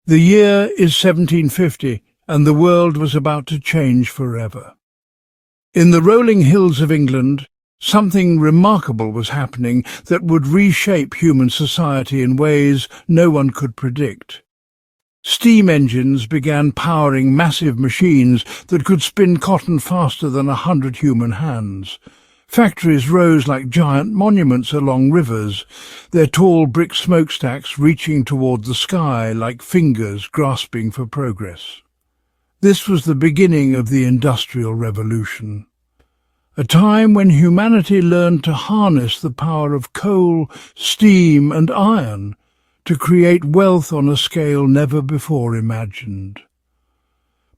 The year is 1750, and the world was about to change forever. In the rolling hills of England, something remarkable was happening that would reshape human society in ways no one could predict. Steam engines began powering massive machines that could spin cotton faster than 100 human hands. Factories rose like giant monuments along rivers, their tall brick smokestacks reaching toward the sky like fingers grasping for progress. This was the beginning of the Industrial Revolution, a time when humanity learned to harness the power of coal, steam and iron to create wealth on a scale never before imagined.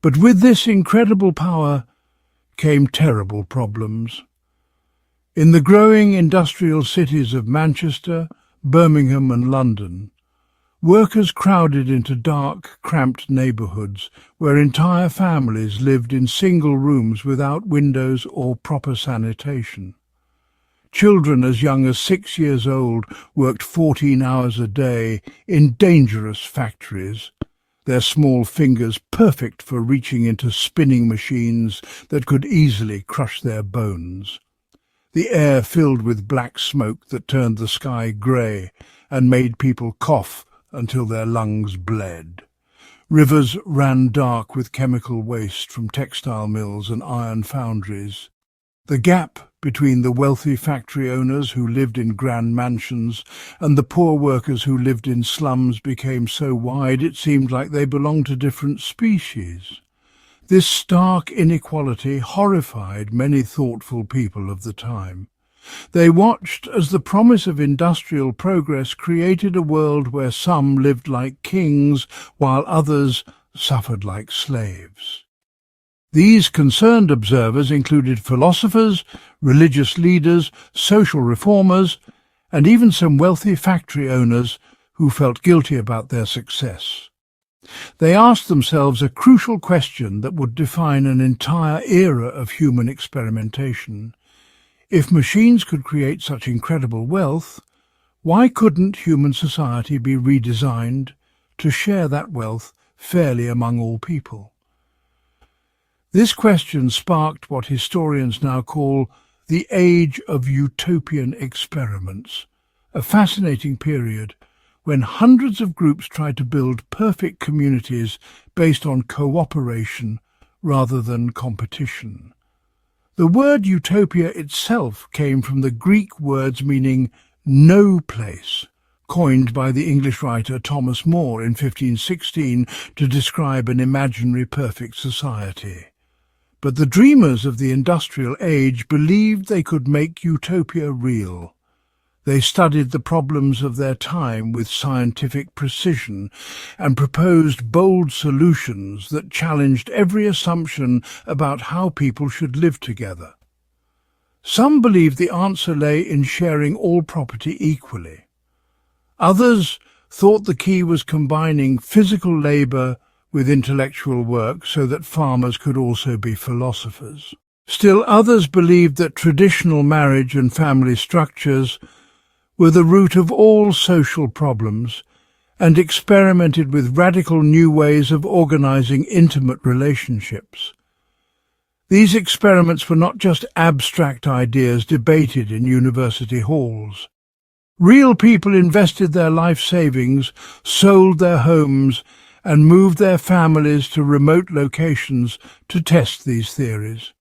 But with this incredible power came terrible problems. In the growing industrial cities of Manchester, Birmingham and London, workers crowded into dark, cramped neighbourhoods where entire families lived in single rooms without windows or proper sanitation. Children as young as 6 years old worked 14 hours a day in dangerous factories, their small fingers perfect for reaching into spinning machines that could easily crush their bones. The air filled with black smoke that turned the sky grey and made people cough until their lungs bled. Rivers ran dark with chemical waste from textile mills and iron foundries. The gap between the wealthy factory owners who lived in grand mansions and the poor workers who lived in slums became so wide it seemed like they belonged to different species. This stark inequality horrified many thoughtful people of the time. They watched as the promise of industrial progress created a world where some lived like kings while others suffered like slaves. These concerned observers included philosophers, religious leaders, social reformers, and even some wealthy factory owners who felt guilty about their success. They asked themselves a crucial question that would define an entire era of human experimentation. If machines could create such incredible wealth, why couldn't human society be redesigned to share that wealth fairly among all people? This question sparked what historians now call the Age of Utopian Experiments, a fascinating period when hundreds of groups tried to build perfect communities based on cooperation rather than competition. The word utopia itself came from the Greek words meaning no place, coined by the English writer Thomas More in 1516 to describe an imaginary perfect society. But the dreamers of the industrial age believed they could make utopia real. They studied the problems of their time with scientific precision and proposed bold solutions that challenged every assumption about how people should live together. Some believed the answer lay in sharing all property equally. Others thought the key was combining physical labour with intellectual work so that farmers could also be philosophers. Still others believed that traditional marriage and family structures were the root of all social problems and experimented with radical new ways of organizing intimate relationships. These experiments were not just abstract ideas debated in university halls. Real people invested their life savings, sold their homes, and moved their families to remote locations to test these theories.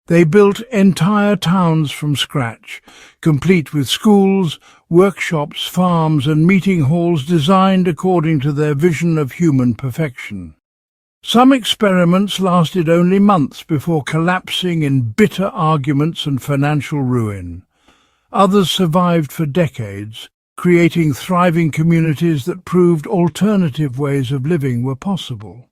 They built entire towns from scratch, complete with schools, workshops, farms and meeting halls designed according to their vision of human perfection. Some experiments lasted only months before collapsing in bitter arguments and financial ruin. Others survived for decades, creating thriving communities that proved alternative ways of living were possible.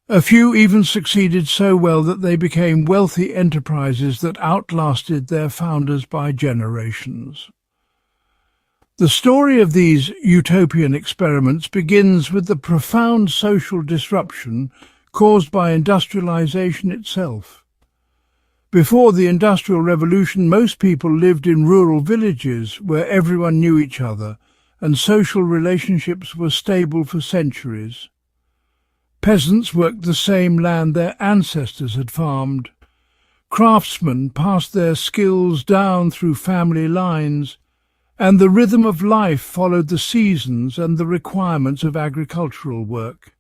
A few even succeeded so well that they became wealthy enterprises that outlasted their founders by generations. The story of these utopian experiments begins with the profound social disruption caused by industrialization itself. Before the Industrial Revolution, most people lived in rural villages where everyone knew each other and social relationships were stable for centuries. Peasants worked the same land their ancestors had farmed. Craftsmen passed their skills down through family lines, and the rhythm of life followed the seasons and the requirements of agricultural work.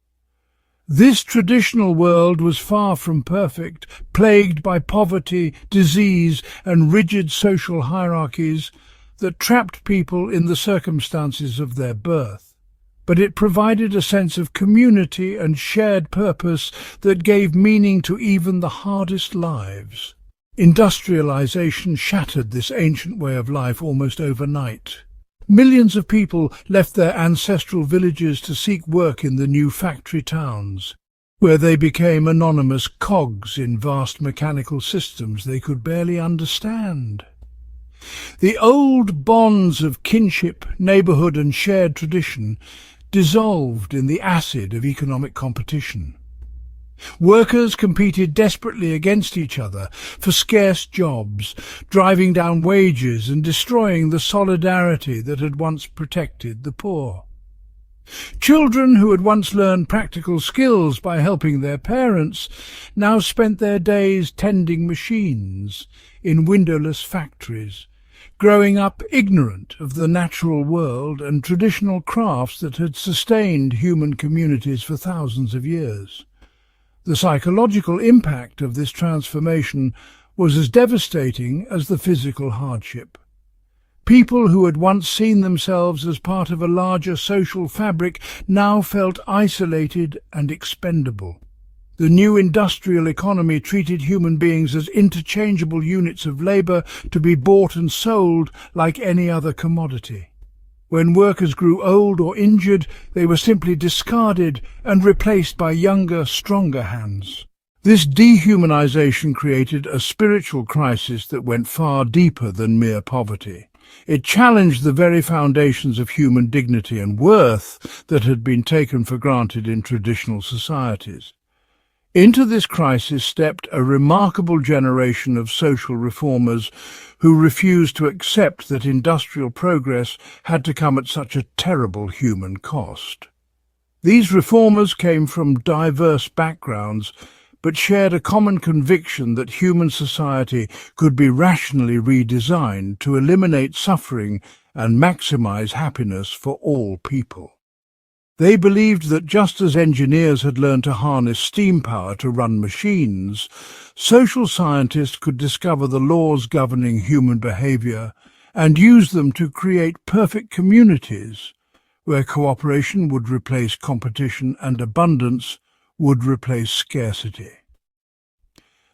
This traditional world was far from perfect, plagued by poverty, disease, and rigid social hierarchies that trapped people in the circumstances of their birth. But it provided a sense of community and shared purpose that gave meaning to even the hardest lives. Industrialization shattered this ancient way of life almost overnight. Millions of people left their ancestral villages to seek work in the new factory towns, where they became anonymous cogs in vast mechanical systems they could barely understand. The old bonds of kinship, neighbourhood and shared tradition dissolved in the acid of economic competition. Workers competed desperately against each other for scarce jobs, driving down wages and destroying the solidarity that had once protected the poor. Children who had once learned practical skills by helping their parents now spent their days tending machines in windowless factories, growing up ignorant of the natural world and traditional crafts that had sustained human communities for thousands of years. The psychological impact of this transformation was as devastating as the physical hardship. People who had once seen themselves as part of a larger social fabric now felt isolated and expendable. The new industrial economy treated human beings as interchangeable units of labour to be bought and sold like any other commodity. When workers grew old or injured, they were simply discarded and replaced by younger, stronger hands. This dehumanization created a spiritual crisis that went far deeper than mere poverty. It challenged the very foundations of human dignity and worth that had been taken for granted in traditional societies. Into this crisis stepped a remarkable generation of social reformers who refused to accept that industrial progress had to come at such a terrible human cost. These reformers came from diverse backgrounds, but shared a common conviction that human society could be rationally redesigned to eliminate suffering and maximize happiness for all people. They believed that just as engineers had learned to harness steam power to run machines, social scientists could discover the laws governing human behavior and use them to create perfect communities where cooperation would replace competition and abundance would replace scarcity.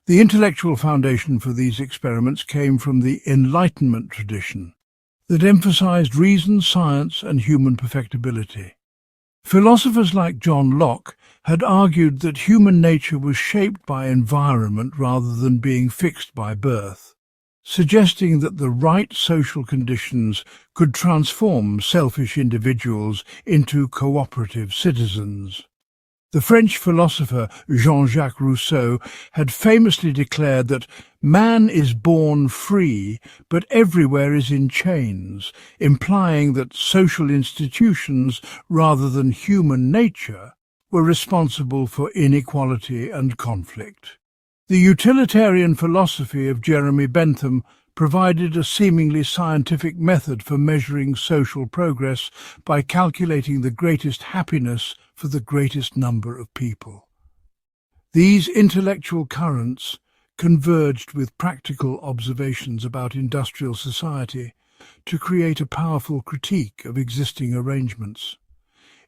The intellectual foundation for these experiments came from the Enlightenment tradition that emphasized reason, science, and human perfectibility. Philosophers like John Locke had argued that human nature was shaped by environment rather than being fixed by birth, suggesting that the right social conditions could transform selfish individuals into cooperative citizens. The French philosopher Jean-Jacques Rousseau had famously declared that man is born free, but everywhere is in chains, implying that social institutions, rather than human nature, were responsible for inequality and conflict. The utilitarian philosophy of Jeremy Bentham provided a seemingly scientific method for measuring social progress by calculating the greatest happiness for the greatest number of people. These intellectual currents converged with practical observations about industrial society to create a powerful critique of existing arrangements.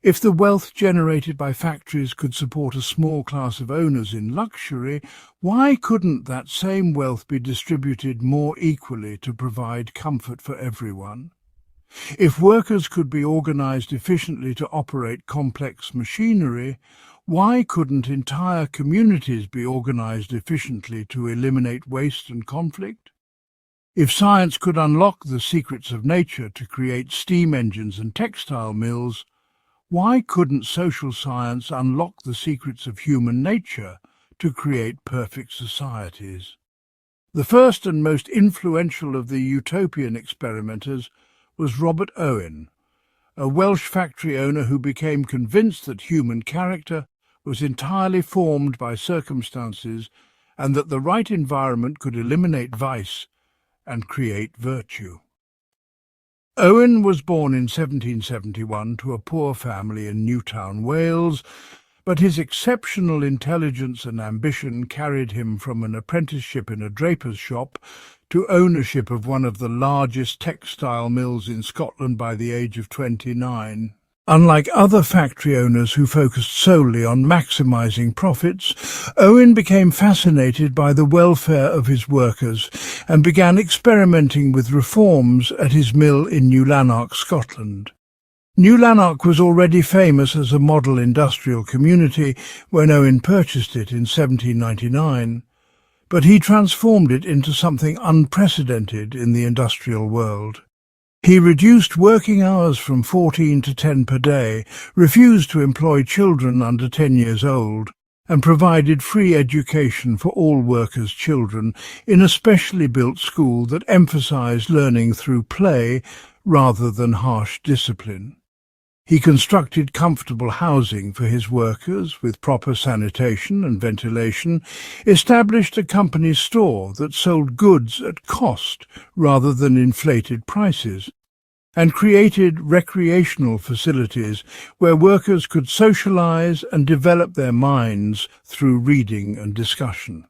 If the wealth generated by factories could support a small class of owners in luxury, why couldn't that same wealth be distributed more equally to provide comfort for everyone? If workers could be organized efficiently to operate complex machinery, why couldn't entire communities be organized efficiently to eliminate waste and conflict? If science could unlock the secrets of nature to create steam engines and textile mills, why couldn't social science unlock the secrets of human nature to create perfect societies? The first and most influential of the utopian experimenters was Robert Owen, a Welsh factory owner who became convinced that human character was entirely formed by circumstances and that the right environment could eliminate vice and create virtue. Owen was born in 1771 to a poor family in Newtown, Wales, but his exceptional intelligence and ambition carried him from an apprenticeship in a draper's shop to ownership of one of the largest textile mills in Scotland by the age of 29. Unlike other factory owners who focused solely on maximising profits, Owen became fascinated by the welfare of his workers and began experimenting with reforms at his mill in New Lanark, Scotland. New Lanark was already famous as a model industrial community when Owen purchased it in 1799, but he transformed it into something unprecedented in the industrial world. He reduced working hours from 14 to 10 per day, refused to employ children under 10 years old, and provided free education for all workers' children in a specially built school that emphasized learning through play rather than harsh discipline. He constructed comfortable housing for his workers with proper sanitation and ventilation, established a company store that sold goods at cost rather than inflated prices, and created recreational facilities where workers could socialize and develop their minds through reading and discussion.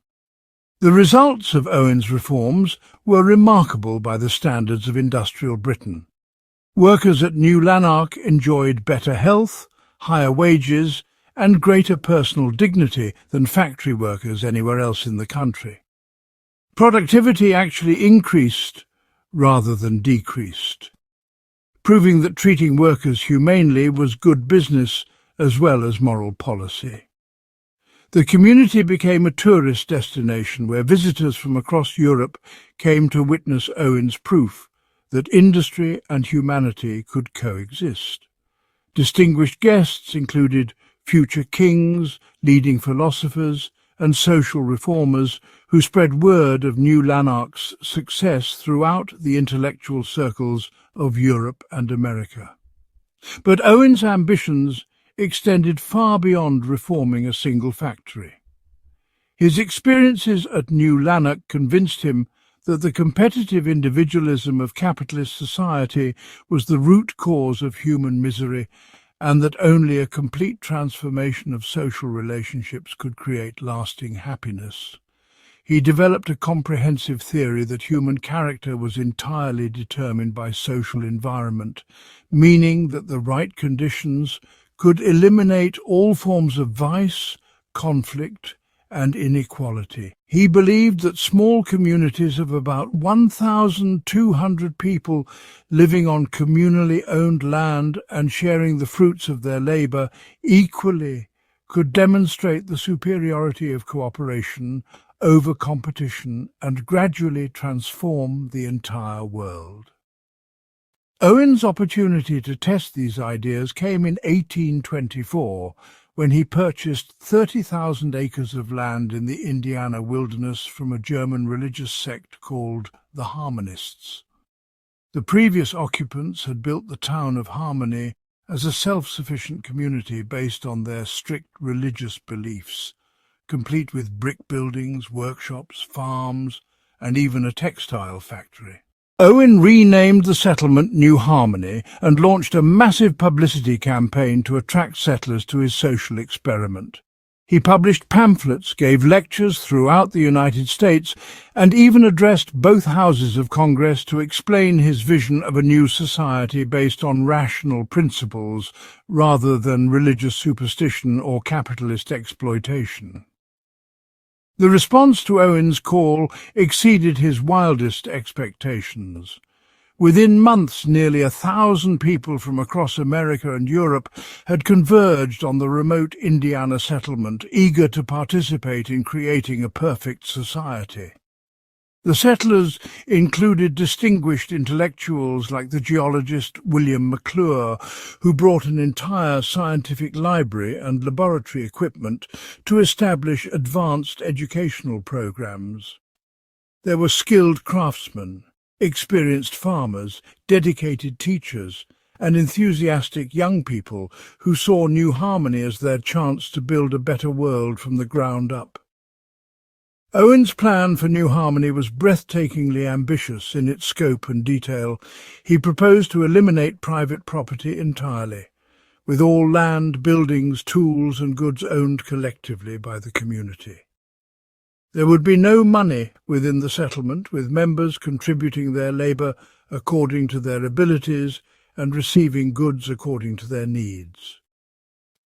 The results of Owen's reforms were remarkable by the standards of industrial Britain. Workers at New Lanark enjoyed better health, higher wages, and greater personal dignity than factory workers anywhere else in the country. Productivity actually increased rather than decreased, proving that treating workers humanely was good business as well as moral policy. The community became a tourist destination where visitors from across Europe came to witness Owen's proof that industry and humanity could coexist. Distinguished guests included future kings, leading philosophers, and social reformers who spread word of New Lanark's success throughout the intellectual circles of Europe and America. But Owen's ambitions extended far beyond reforming a single factory. His experiences at New Lanark convinced him that the competitive individualism of capitalist society was the root cause of human misery, and that only a complete transformation of social relationships could create lasting happiness. He developed a comprehensive theory that human character was entirely determined by social environment, meaning that the right conditions could eliminate all forms of vice, conflict, and inequality. He believed that small communities of about 1,200 people living on communally owned land and sharing the fruits of their labour equally could demonstrate the superiority of cooperation over competition and gradually transform the entire world. Owen's opportunity to test these ideas came in 1824, when he purchased 30,000 acres of land in the Indiana wilderness from a German religious sect called the Harmonists. The previous occupants had built the town of Harmony as a self-sufficient community based on their strict religious beliefs, complete with brick buildings, workshops, farms, and even a textile factory. Owen renamed the settlement New Harmony and launched a massive publicity campaign to attract settlers to his social experiment. He published pamphlets, gave lectures throughout the United States, and even addressed both houses of Congress to explain his vision of a new society based on rational principles rather than religious superstition or capitalist exploitation. The response to Owen's call exceeded his wildest expectations. Within months, nearly 1,000 people from across America and Europe had converged on the remote Indiana settlement, eager to participate in creating a perfect society. The settlers included distinguished intellectuals like the geologist William McClure, who brought an entire scientific library and laboratory equipment to establish advanced educational programs. There were skilled craftsmen, experienced farmers, dedicated teachers, and enthusiastic young people who saw New Harmony as their chance to build a better world from the ground up. Owen's plan for New Harmony was breathtakingly ambitious in its scope and detail. He proposed to eliminate private property entirely, with all land, buildings, tools and goods owned collectively by the community. There would be no money within the settlement, with members contributing their labour according to their abilities and receiving goods according to their needs.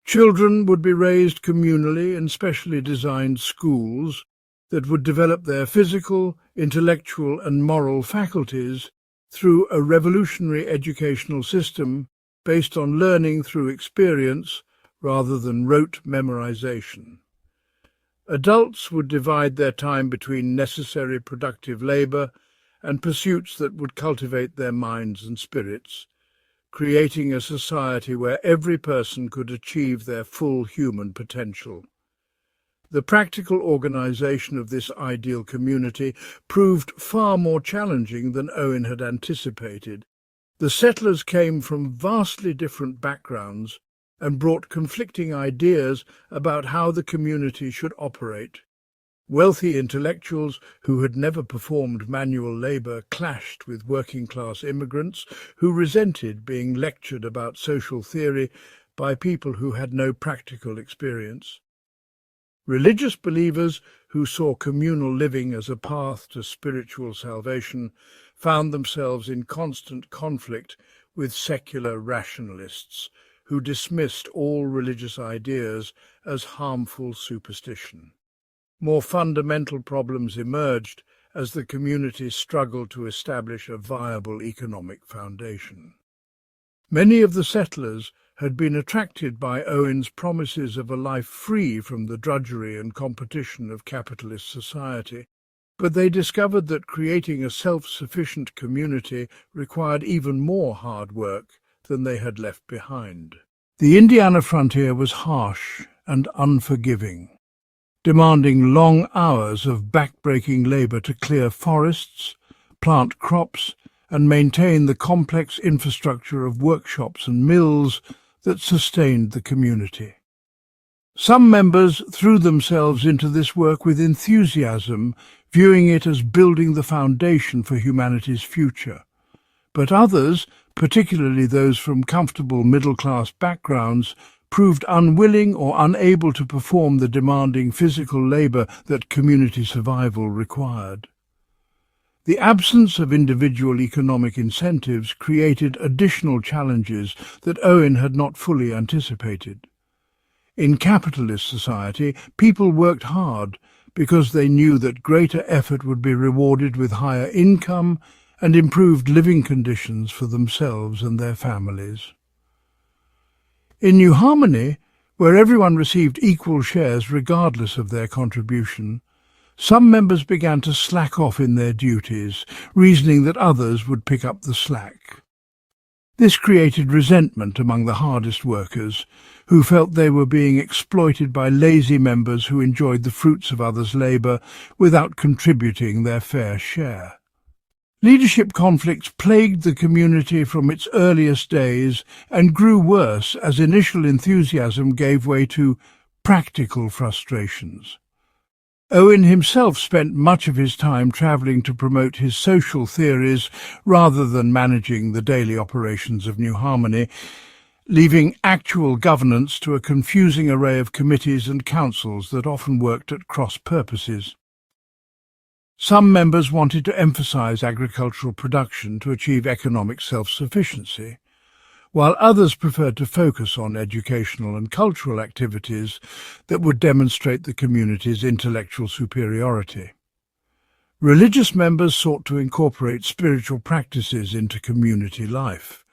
Children would be raised communally in specially designed schools that would develop their physical, intellectual and moral faculties through a revolutionary educational system based on learning through experience rather than rote memorization. Adults would divide their time between necessary productive labour and pursuits that would cultivate their minds and spirits, creating a society where every person could achieve their full human potential. The practical organisation of this ideal community proved far more challenging than Owen had anticipated. The settlers came from vastly different backgrounds and brought conflicting ideas about how the community should operate. Wealthy intellectuals who had never performed manual labour clashed with working-class immigrants who resented being lectured about social theory by people who had no practical experience. Religious believers who saw communal living as a path to spiritual salvation found themselves in constant conflict with secular rationalists who dismissed all religious ideas as harmful superstition. More fundamental problems emerged as the community struggled to establish a viable economic foundation. Many of the settlers had been attracted by Owen's promises of a life free from the drudgery and competition of capitalist society, but they discovered that creating a self-sufficient community required even more hard work than they had left behind. The Indiana frontier was harsh and unforgiving, demanding long hours of back-breaking labour to clear forests, plant crops, and maintain the complex infrastructure of workshops and mills that sustained the community. Some members threw themselves into this work with enthusiasm, viewing it as building the foundation for humanity's future. But others, particularly those from comfortable middle-class backgrounds, proved unwilling or unable to perform the demanding physical labour that community survival required. The absence of individual economic incentives created additional challenges that Owen had not fully anticipated. In capitalist society, people worked hard because they knew that greater effort would be rewarded with higher income and improved living conditions for themselves and their families. In New Harmony, where everyone received equal shares regardless of their contribution, some members began to slack off in their duties, reasoning that others would pick up the slack. This created resentment among the hardest workers, who felt they were being exploited by lazy members who enjoyed the fruits of others' labour without contributing their fair share. Leadership conflicts plagued the community from its earliest days and grew worse as initial enthusiasm gave way to practical frustrations. Owen himself spent much of his time travelling to promote his social theories rather than managing the daily operations of New Harmony, leaving actual governance to a confusing array of committees and councils that often worked at cross purposes. Some members wanted to emphasise agricultural production to achieve economic self-sufficiency, while others preferred to focus on educational and cultural activities that would demonstrate the community's intellectual superiority. Religious members sought to incorporate spiritual practices into community life,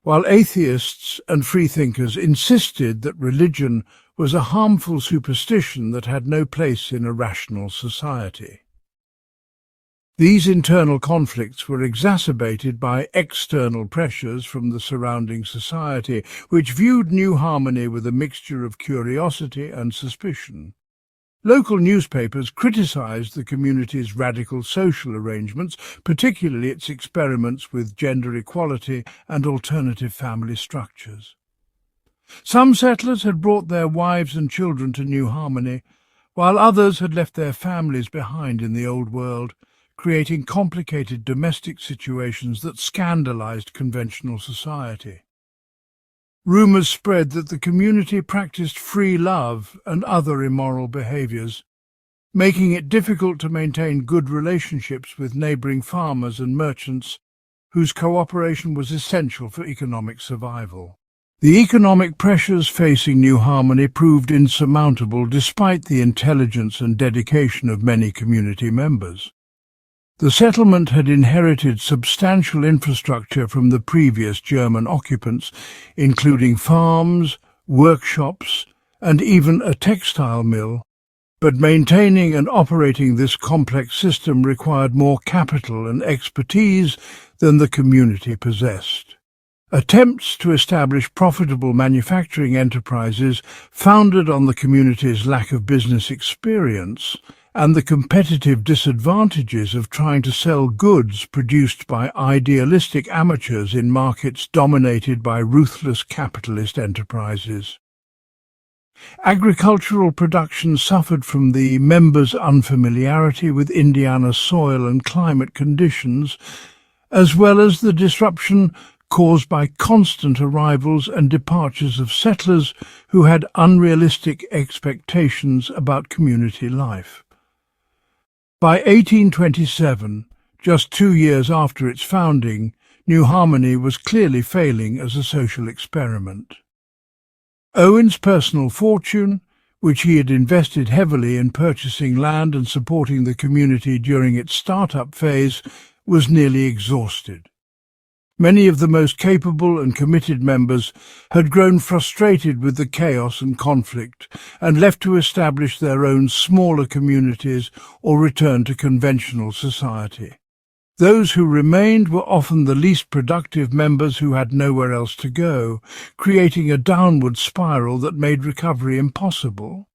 while atheists and freethinkers insisted that religion was a harmful superstition that had no place in a rational society. These internal conflicts were exacerbated by external pressures from the surrounding society, which viewed New Harmony with a mixture of curiosity and suspicion. Local newspapers criticized the community's radical social arrangements, particularly its experiments with gender equality and alternative family structures. Some settlers had brought their wives and children to New Harmony, while others had left their families behind in the Old World, creating complicated domestic situations that scandalized conventional society. Rumors spread that the community practiced free love and other immoral behaviors, making it difficult to maintain good relationships with neighboring farmers and merchants whose cooperation was essential for economic survival. The economic pressures facing New Harmony proved insurmountable despite the intelligence and dedication of many community members. The settlement had inherited substantial infrastructure from the previous German occupants, including farms, workshops, and even a textile mill, but maintaining and operating this complex system required more capital and expertise than the community possessed. Attempts to establish profitable manufacturing enterprises founded on the community's lack of business experience and the competitive disadvantages of trying to sell goods produced by idealistic amateurs in markets dominated by ruthless capitalist enterprises. Agricultural production suffered from the members' unfamiliarity with Indiana's soil and climate conditions, as well as the disruption caused by constant arrivals and departures of settlers who had unrealistic expectations about community life. By 1827, just 2 years after its founding, New Harmony was clearly failing as a social experiment. Owen's personal fortune, which he had invested heavily in purchasing land and supporting the community during its start-up phase, was nearly exhausted. Many of the most capable and committed members had grown frustrated with the chaos and conflict and left to establish their own smaller communities or return to conventional society. Those who remained were often the least productive members who had nowhere else to go, creating a downward spiral that made recovery impossible.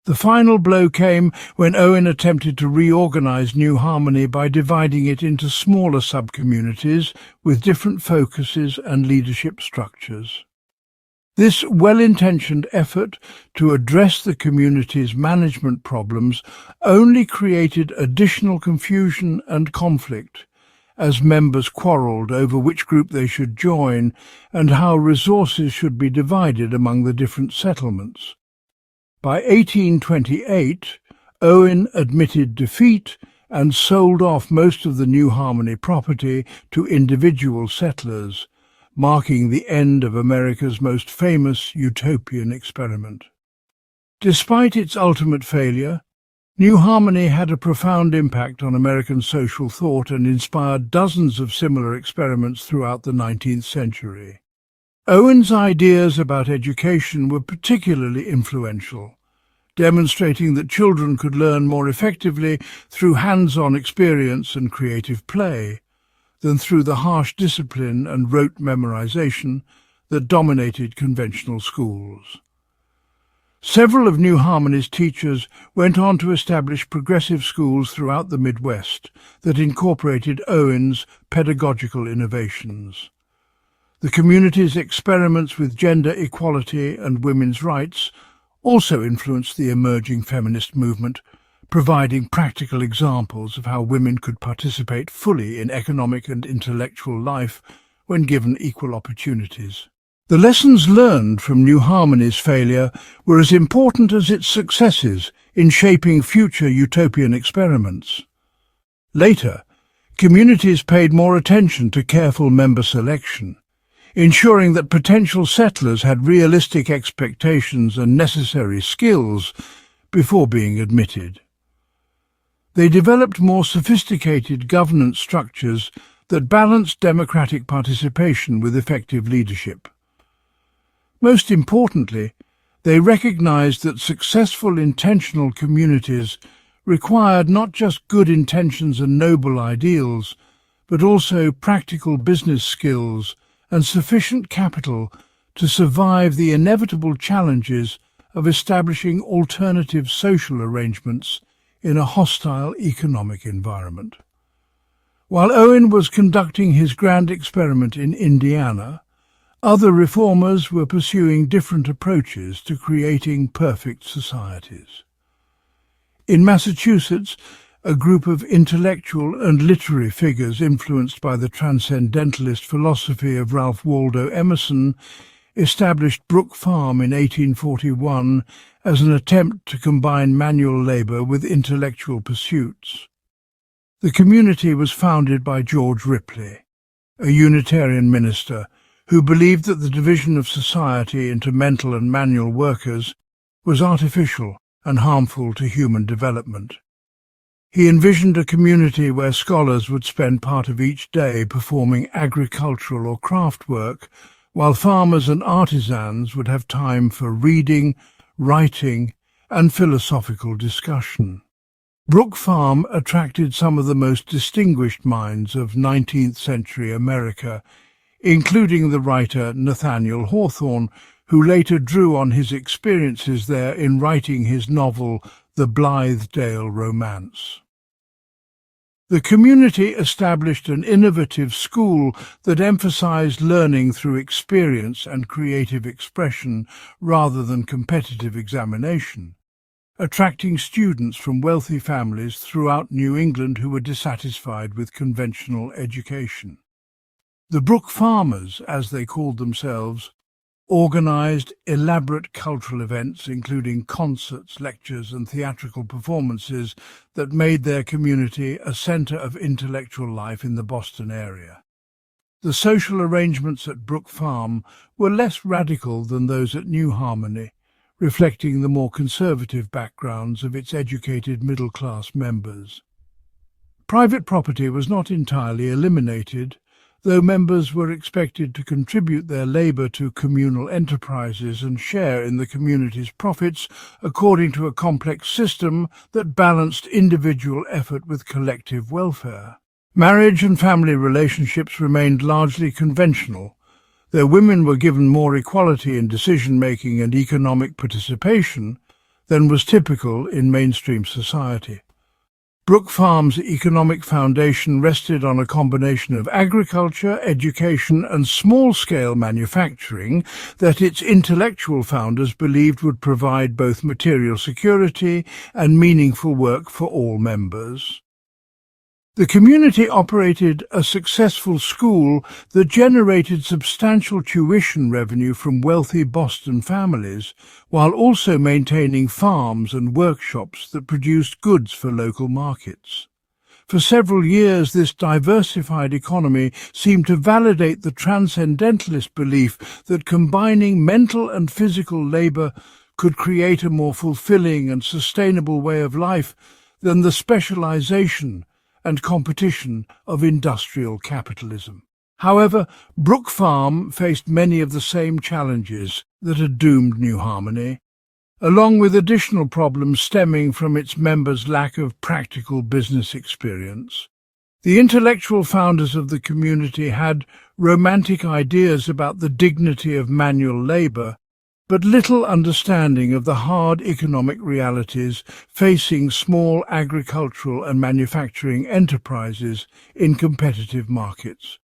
The final blow came when Owen attempted to reorganize New Harmony by dividing it into smaller sub-communities with different focuses and leadership structures. This well-intentioned effort to address the community's management problems only created additional confusion and conflict, as members quarreled over which group they should join and how resources should be divided among the different settlements. By 1828, Owen admitted defeat and sold off most of the New Harmony property to individual settlers, marking the end of America's most famous utopian experiment. Despite its ultimate failure, New Harmony had a profound impact on American social thought and inspired dozens of similar experiments throughout the 19th century. Owen's ideas about education were particularly influential, demonstrating that children could learn more effectively through hands-on experience and creative play than through the harsh discipline and rote memorization that dominated conventional schools. Several of New Harmony's teachers went on to establish progressive schools throughout the Midwest that incorporated Owen's pedagogical innovations. The community's experiments with gender equality and women's rights also influenced the emerging feminist movement, providing practical examples of how women could participate fully in economic and intellectual life when given equal opportunities. The lessons learned from New Harmony's failure were as important as its successes in shaping future utopian experiments. Later, communities paid more attention to careful member selection, ensuring that potential settlers had realistic expectations and necessary skills before being admitted. They developed more sophisticated governance structures that balanced democratic participation with effective leadership. Most importantly, they recognized that successful intentional communities required not just good intentions and noble ideals, but also practical business skills and sufficient capital to survive the inevitable challenges of establishing alternative social arrangements in a hostile economic environment. While Owen was conducting his grand experiment in Indiana, other reformers were pursuing different approaches to creating perfect societies. In Massachusetts, a group of intellectual and literary figures influenced by the transcendentalist philosophy of Ralph Waldo Emerson established Brook Farm in 1841 as an attempt to combine manual labour with intellectual pursuits. The community was founded by George Ripley, a Unitarian minister who believed that the division of society into mental and manual workers was artificial and harmful to human development. He envisioned a community where scholars would spend part of each day performing agricultural or craft work, while farmers and artisans would have time for reading, writing, and philosophical discussion. Brook Farm attracted some of the most distinguished minds of 19th century America, including the writer Nathaniel Hawthorne, who later drew on his experiences there in writing his novel The Blithedale Romance. The community established an innovative school that emphasized learning through experience and creative expression rather than competitive examination, attracting students from wealthy families throughout New England who were dissatisfied with conventional education. The Brook Farmers, as they called themselves, organized elaborate cultural events including concerts, lectures and theatrical performances that made their community a center of intellectual life in the Boston area. The social arrangements at Brook Farm were less radical than those at New Harmony, reflecting the more conservative backgrounds of its educated middle-class members. Private property was not entirely eliminated, though members were expected to contribute their labour to communal enterprises and share in the community's profits according to a complex system that balanced individual effort with collective welfare. Marriage and family relationships remained largely conventional, though women were given more equality in decision-making and economic participation than was typical in mainstream society. Brook Farm's economic foundation rested on a combination of agriculture, education and small-scale manufacturing that its intellectual founders believed would provide both material security and meaningful work for all members. The community operated a successful school that generated substantial tuition revenue from wealthy Boston families, while also maintaining farms and workshops that produced goods for local markets. For several years, this diversified economy seemed to validate the transcendentalist belief that combining mental and physical labor could create a more fulfilling and sustainable way of life than the specialization and competition of industrial capitalism. However, Brook Farm faced many of the same challenges that had doomed New Harmony, along with additional problems stemming from its members' lack of practical business experience. The intellectual founders of the community had romantic ideas about the dignity of manual labor, but little understanding of the hard economic realities facing small agricultural and manufacturing enterprises in competitive markets.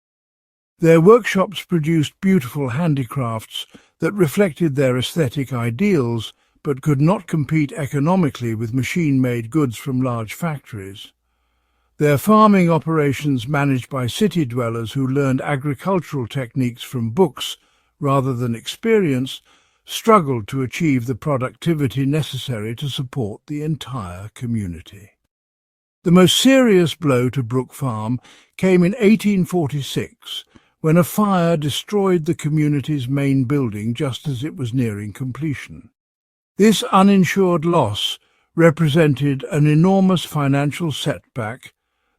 Their workshops produced beautiful handicrafts that reflected their aesthetic ideals, but could not compete economically with machine-made goods from large factories. Their farming operations, managed by city dwellers who learned agricultural techniques from books rather than experience, struggled to achieve the productivity necessary to support the entire community. The most serious blow to Brook Farm came in 1846, when a fire destroyed the community's main building just as it was nearing completion. This uninsured loss represented an enormous financial setback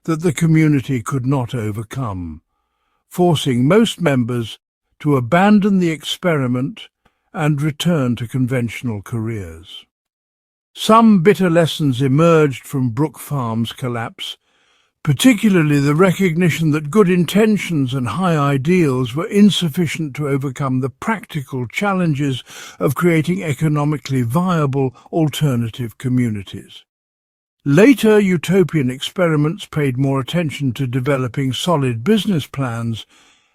that the community could not overcome, forcing most members to abandon the experiment and return to conventional careers. Some bitter lessons emerged from Brook Farm's collapse, particularly the recognition that good intentions and high ideals were insufficient to overcome the practical challenges of creating economically viable alternative communities. Later utopian experiments paid more attention to developing solid business plans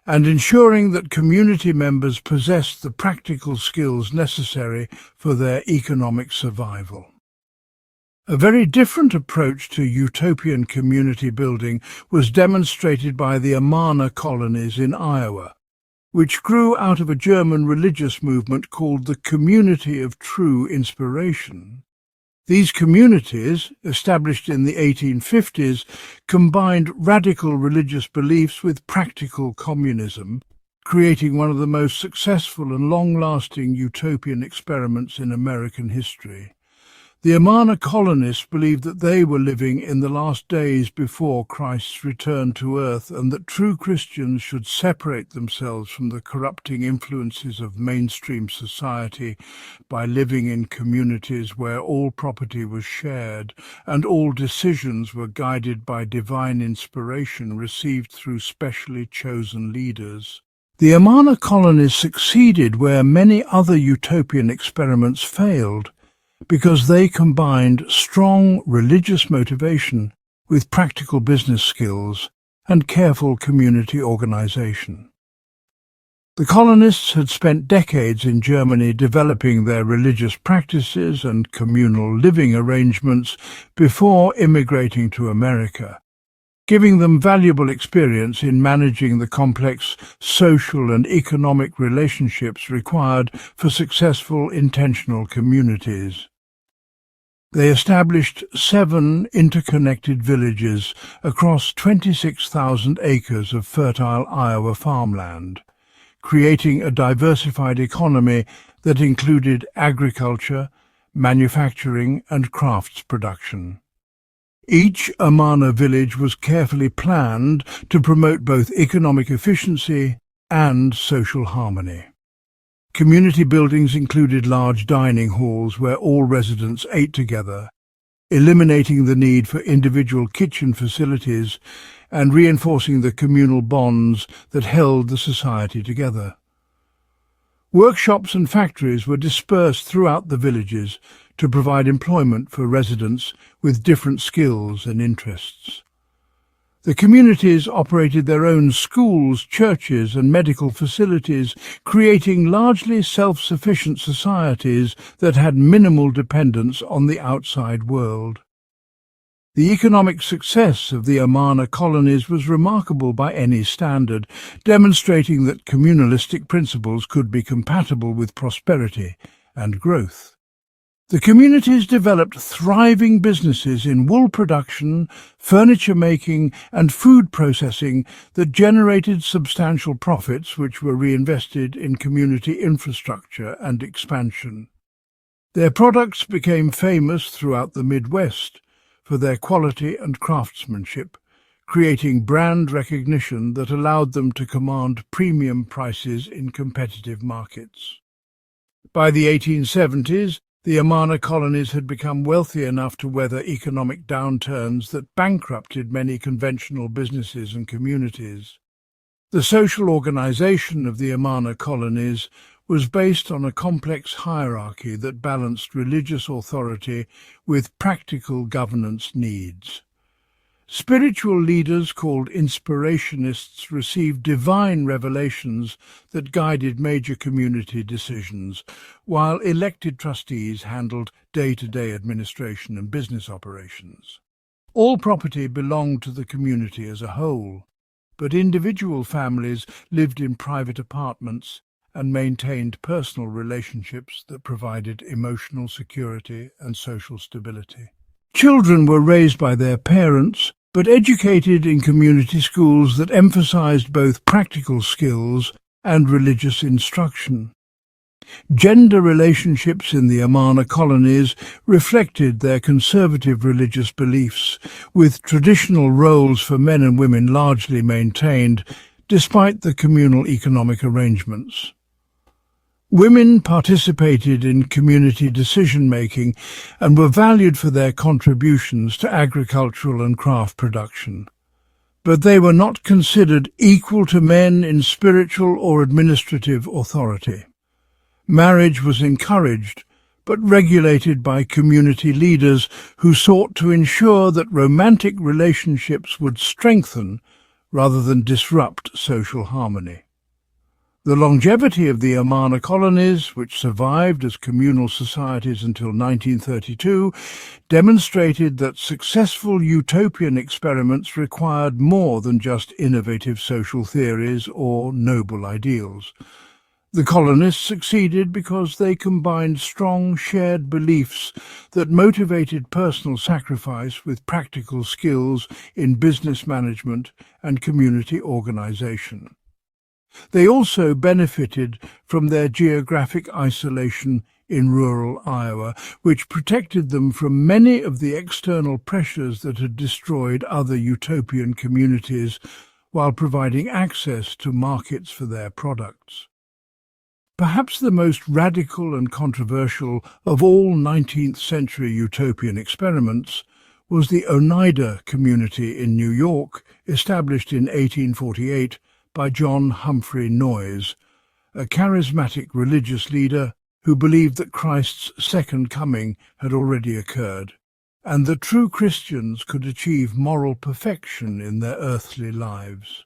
and ensuring that community members possessed the practical skills necessary for their economic survival. A very different approach to utopian community building was demonstrated by the Amana colonies in Iowa, which grew out of a German religious movement called the Community of True Inspiration. These communities, established in the 1850s, combined radical religious beliefs with practical communism, creating one of the most successful and long-lasting utopian experiments in American history. The Amana colonists believed that they were living in the last days before Christ's return to earth, and that true Christians should separate themselves from the corrupting influences of mainstream society by living in communities where all property was shared and all decisions were guided by divine inspiration received through specially chosen leaders. The Amana colonies succeeded where many other utopian experiments failed, because they combined strong religious motivation with practical business skills and careful community organization. The colonists had spent decades in Germany developing their religious practices and communal living arrangements before immigrating to America, giving them valuable experience in managing the complex social and economic relationships required for successful intentional communities. They established 7 interconnected villages across 26,000 acres of fertile Iowa farmland, creating a diversified economy that included agriculture, manufacturing, and crafts production. Each Amana village was carefully planned to promote both economic efficiency and social harmony. Community buildings included large dining halls where all residents ate together, eliminating the need for individual kitchen facilities and reinforcing the communal bonds that held the society together. Workshops and factories were dispersed throughout the villages to provide employment for residents with different skills and interests. The communities operated their own schools, churches, and medical facilities, creating largely self-sufficient societies that had minimal dependence on the outside world. The economic success of the Amana colonies was remarkable by any standard, demonstrating that communalistic principles could be compatible with prosperity and growth. The communities developed thriving businesses in wool production, furniture making, and food processing that generated substantial profits which were reinvested in community infrastructure and expansion. Their products became famous throughout the Midwest for their quality and craftsmanship, creating brand recognition that allowed them to command premium prices in competitive markets. By the 1870s, the Amana colonies had become wealthy enough to weather economic downturns that bankrupted many conventional businesses and communities. The social organization of the Amana colonies was based on a complex hierarchy that balanced religious authority with practical governance needs. Spiritual leaders called inspirationists received divine revelations that guided major community decisions, while elected trustees handled day-to-day administration and business operations. All property belonged to the community as a whole, but individual families lived in private apartments and maintained personal relationships that provided emotional security and social stability. Children were raised by their parents, but educated in community schools that emphasized both practical skills and religious instruction. Gender relationships in the Amana colonies reflected their conservative religious beliefs, with traditional roles for men and women largely maintained, despite the communal economic arrangements. Women participated in community decision-making and were valued for their contributions to agricultural and craft production. but they were not considered equal to men in spiritual or administrative authority. Marriage was encouraged, but regulated by community leaders who sought to ensure that romantic relationships would strengthen rather than disrupt social harmony. The longevity of the Amana colonies, which survived as communal societies until 1932, demonstrated that successful utopian experiments required more than just innovative social theories or noble ideals. The colonists succeeded because they combined strong shared beliefs that motivated personal sacrifice with practical skills in business management and community organization. They also benefited from their geographic isolation in rural Iowa, which protected them from many of the external pressures that had destroyed other utopian communities while providing access to markets for their products. Perhaps the most radical and controversial of all 19th-century utopian experiments was the Oneida community in New York, established in 1848 by John Humphrey Noyes, a charismatic religious leader who believed that Christ's second coming had already occurred, and that true Christians could achieve moral perfection in their earthly lives.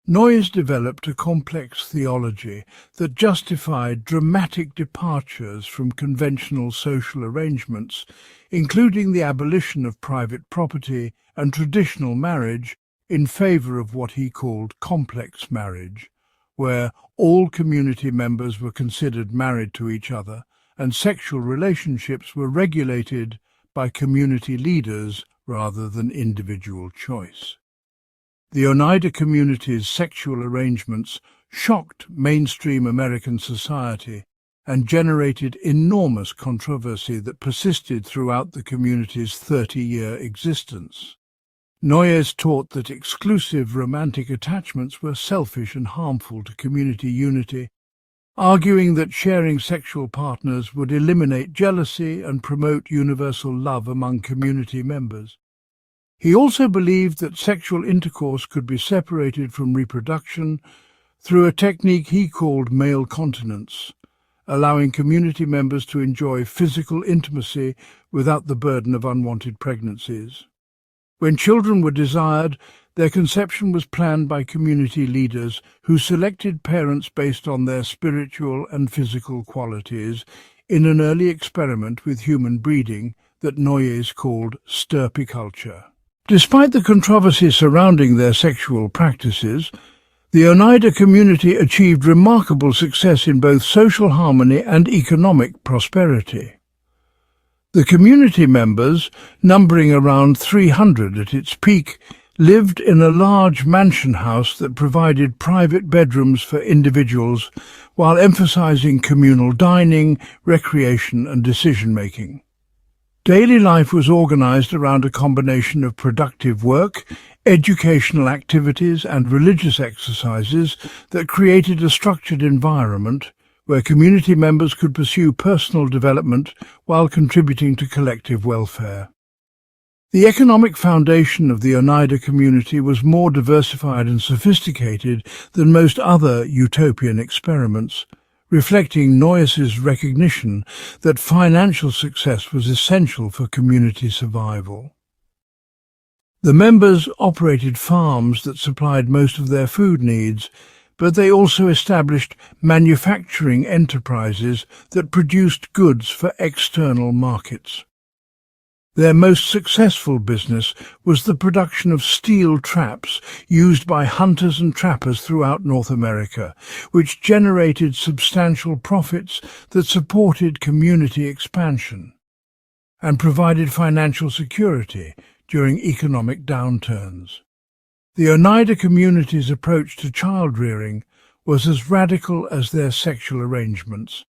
Noyes developed a complex theology that justified dramatic departures from conventional social arrangements, including the abolition of private property and traditional marriage in favor of what he called complex marriage, where all community members were considered married to each other and sexual relationships were regulated by community leaders rather than individual choice. The Oneida community's sexual arrangements shocked mainstream American society and generated enormous controversy that persisted throughout the community's 30-year existence. Noyes taught that exclusive romantic attachments were selfish and harmful to community unity, arguing that sharing sexual partners would eliminate jealousy and promote universal love among community members. He also believed that sexual intercourse could be separated from reproduction through a technique he called male continence, allowing community members to enjoy physical intimacy without the burden of unwanted pregnancies. When children were desired, their conception was planned by community leaders who selected parents based on their spiritual and physical qualities in an early experiment with human breeding that Noyes called stirpiculture. Despite the controversy surrounding their sexual practices, the Oneida community achieved remarkable success in both social harmony and economic prosperity. The community members, numbering around 300 at its peak, lived in a large mansion house that provided private bedrooms for individuals while emphasizing communal dining, recreation and decision-making. Daily life was organized around a combination of productive work, educational activities and religious exercises that created a structured environment where community members could pursue personal development while contributing to collective welfare. The economic foundation of the Oneida community was more diversified and sophisticated than most other utopian experiments, reflecting Noyes's recognition that financial success was essential for community survival. The members operated farms that supplied most of their food needs, but they also established manufacturing enterprises that produced goods for external markets. Their most successful business was the production of steel traps used by hunters and trappers throughout North America, which generated substantial profits that supported community expansion and provided financial security during economic downturns. The Oneida community's approach to child-rearing was as radical as their sexual arrangements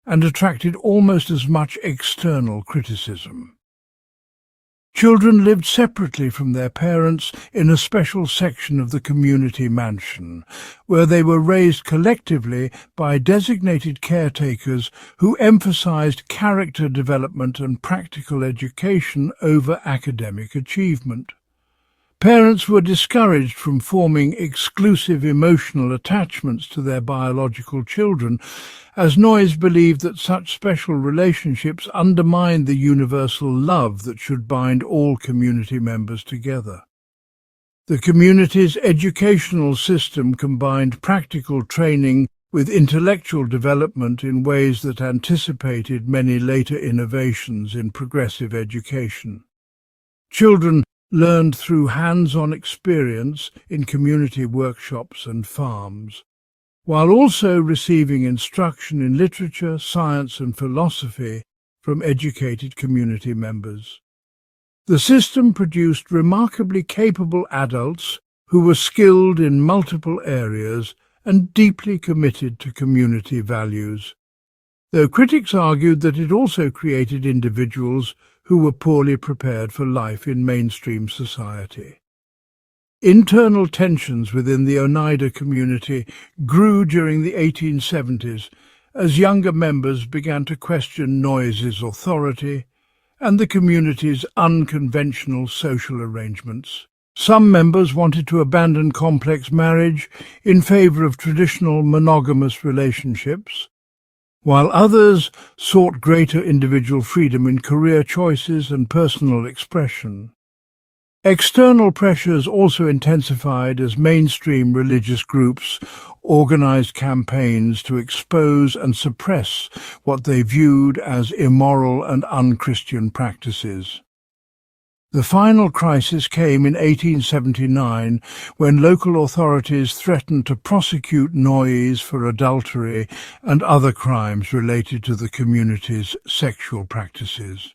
and attracted almost as much external criticism. Children lived separately from their parents in a special section of the community mansion, where they were raised collectively by designated caretakers who emphasized character development and practical education over academic achievement. Parents were discouraged from forming exclusive emotional attachments to their biological children, as Noyes believed that such special relationships undermined the universal love that should bind all community members together. The community's educational system combined practical training with intellectual development in ways that anticipated many later innovations in progressive education. Children learned through hands-on experience in community workshops and farms, while also receiving instruction in literature, science and philosophy from educated community members. The system produced remarkably capable adults who were skilled in multiple areas and deeply committed to community values, though critics argued that it also created individuals who were poorly prepared for life in mainstream society. Internal tensions within the Oneida community grew during the 1870s as younger members began to question Noyes' authority and the community's unconventional social arrangements. Some members wanted to abandon complex marriage in favor of traditional monogamous relationships, while others sought greater individual freedom in career choices and personal expression. External pressures also intensified as mainstream religious groups organized campaigns to expose and suppress what they viewed as immoral and un-Christian practices. The final crisis came in 1879 when local authorities threatened to prosecute Noyes for adultery and other crimes related to the community's sexual practices.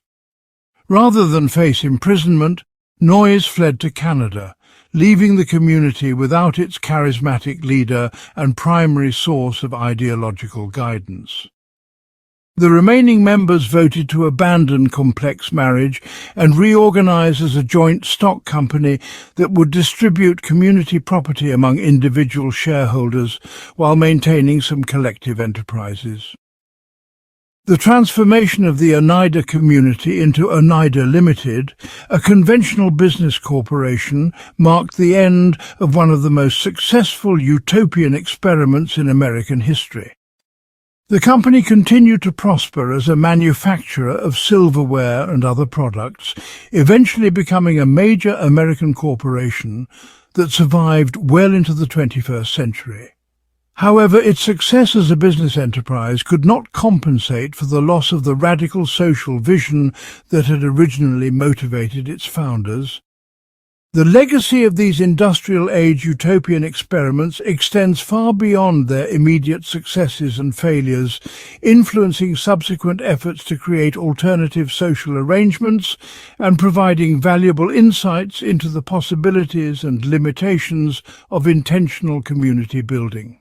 Rather than face imprisonment, Noyes fled to Canada, leaving the community without its charismatic leader and primary source of ideological guidance. The remaining members voted to abandon complex marriage and reorganize as a joint stock company that would distribute community property among individual shareholders while maintaining some collective enterprises. The transformation of the Oneida community into Oneida Limited, a conventional business corporation, marked the end of one of the most successful utopian experiments in American history. The company continued to prosper as a manufacturer of silverware and other products, eventually becoming a major American corporation that survived well into the 21st century. However, its success as a business enterprise could not compensate for the loss of the radical social vision that had originally motivated its founders. The legacy of these industrial-age utopian experiments extends far beyond their immediate successes and failures, influencing subsequent efforts to create alternative social arrangements and providing valuable insights into the possibilities and limitations of intentional community building.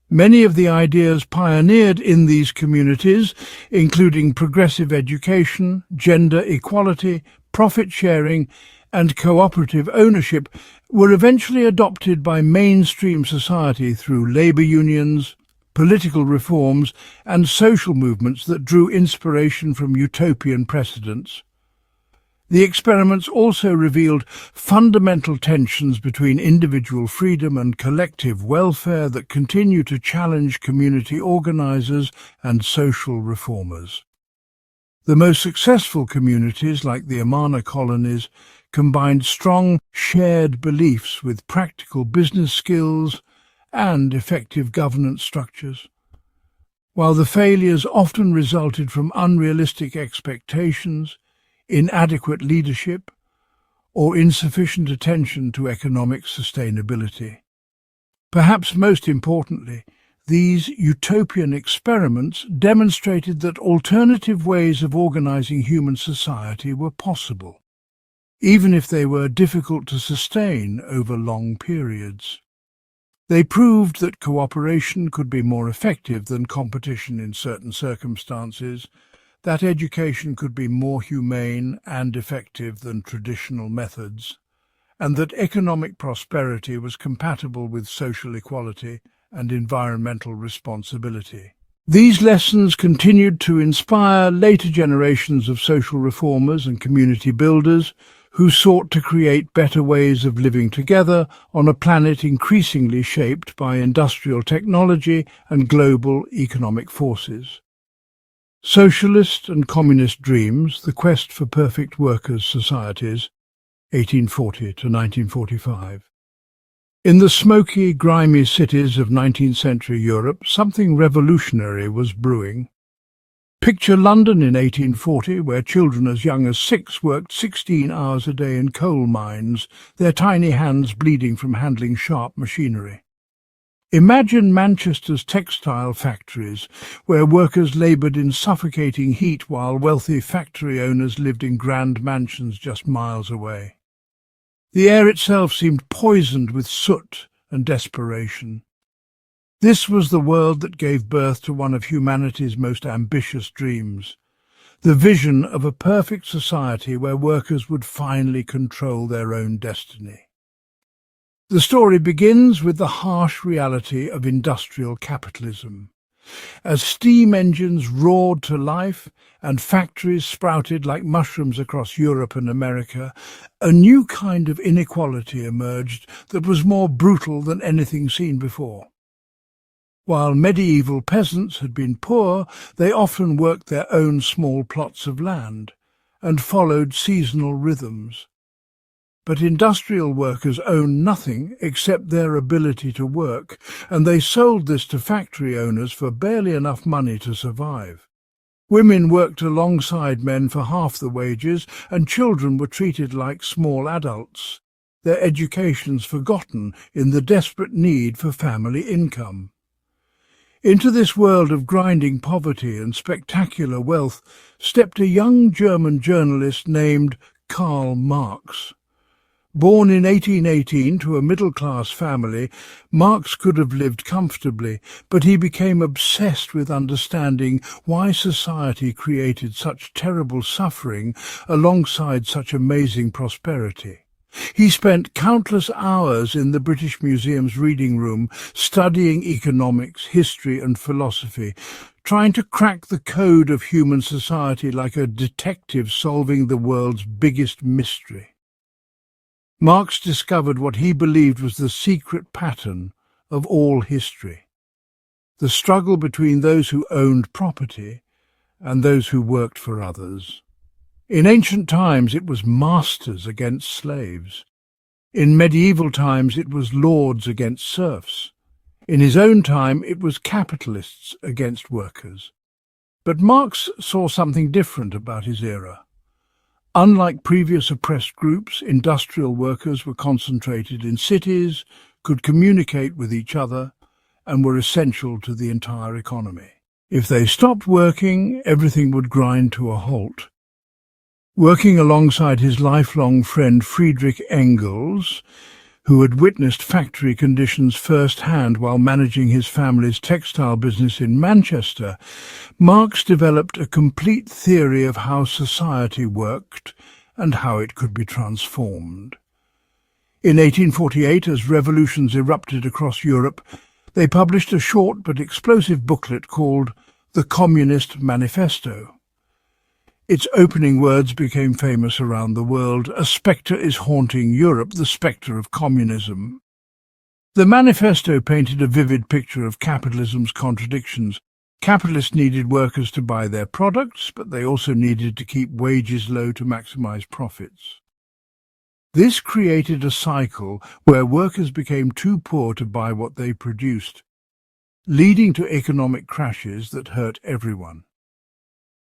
Many of the ideas pioneered in these communities, including progressive education, gender equality, profit sharing, and cooperative ownership, were eventually adopted by mainstream society through labor unions, political reforms, and social movements that drew inspiration from utopian precedents. The experiments also revealed fundamental tensions between individual freedom and collective welfare that continue to challenge community organizers and social reformers. The most successful communities, like the Amana colonies, combined strong shared beliefs with practical business skills and effective governance structures, while the failures often resulted from unrealistic expectations, inadequate leadership, or insufficient attention to economic sustainability. Perhaps most importantly, these utopian experiments demonstrated that alternative ways of organizing human society were possible, even if they were difficult to sustain over long periods. They proved that cooperation could be more effective than competition in certain circumstances, that education could be more humane and effective than traditional methods, and that economic prosperity was compatible with social equality and environmental responsibility. These lessons continued to inspire later generations of social reformers and community builders who sought to create better ways of living together on a planet increasingly shaped by industrial technology and global economic forces. Socialist and Communist Dreams, The Quest for Perfect Workers' Societies, 1840 to 1945. In the smoky, grimy cities of 19th century Europe, something revolutionary was brewing. Picture London in 1840, where children as young as 6 worked 16 hours a day in coal mines, their tiny hands bleeding from handling sharp machinery. Imagine Manchester's textile factories, where workers laboured in suffocating heat while wealthy factory owners lived in grand mansions just miles away. The air itself seemed poisoned with soot and desperation. This was the world that gave birth to one of humanity's most ambitious dreams, the vision of a perfect society where workers would finally control their own destiny. The story begins with the harsh reality of industrial capitalism. As steam engines roared to life and factories sprouted like mushrooms across Europe and America, a new kind of inequality emerged that was more brutal than anything seen before. While medieval peasants had been poor, they often worked their own small plots of land and followed seasonal rhythms. But industrial workers owned nothing except their ability to work, and they sold this to factory owners for barely enough money to survive. Women worked alongside men for half the wages, and children were treated like small adults, their educations forgotten in the desperate need for family income. Into this world of grinding poverty and spectacular wealth stepped a young German journalist named Karl Marx. Born in 1818 to a middle-class family, Marx could have lived comfortably, but he became obsessed with understanding why society created such terrible suffering alongside such amazing prosperity. He spent countless hours in the British Museum's reading room studying economics, history and philosophy, trying to crack the code of human society like a detective solving the world's biggest mystery. Marx discovered what he believed was the secret pattern of all history: the struggle between those who owned property and those who worked for others. In ancient times it was masters against slaves. In medieval times it was lords against serfs. In his own time it was capitalists against workers. But Marx saw something different about his era. Unlike previous oppressed groups, industrial workers were concentrated in cities, could communicate with each other, and were essential to the entire economy. If they stopped working, everything would grind to a halt. Working alongside his lifelong friend Friedrich Engels, who had witnessed factory conditions firsthand while managing his family's textile business in Manchester, Marx developed a complete theory of how society worked and how it could be transformed. In 1848, as revolutions erupted across Europe, they published a short but explosive booklet called The Communist Manifesto. Its opening words became famous around the world: "A spectre is haunting Europe, the spectre of communism." The manifesto painted a vivid picture of capitalism's contradictions. Capitalists needed workers to buy their products, but they also needed to keep wages low to maximize profits. This created a cycle where workers became too poor to buy what they produced, leading to economic crashes that hurt everyone.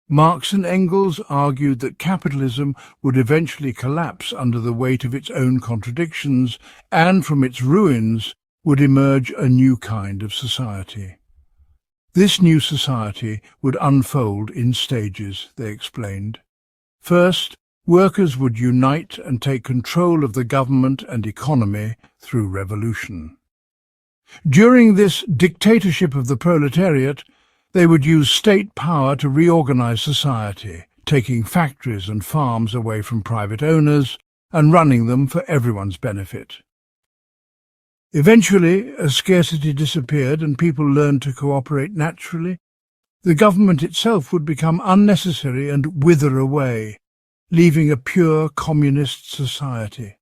Marx and Engels argued that capitalism would eventually collapse under the weight of its own contradictions, and from its ruins would emerge a new kind of society. This new society would unfold in stages, they explained. First, workers would unite and take control of the government and economy through revolution. During this dictatorship of the proletariat, they would use state power to reorganize society, taking factories and farms away from private owners and running them for everyone's benefit. Eventually, as scarcity disappeared and people learned to cooperate naturally, the government itself would become unnecessary and wither away, leaving a pure communist society.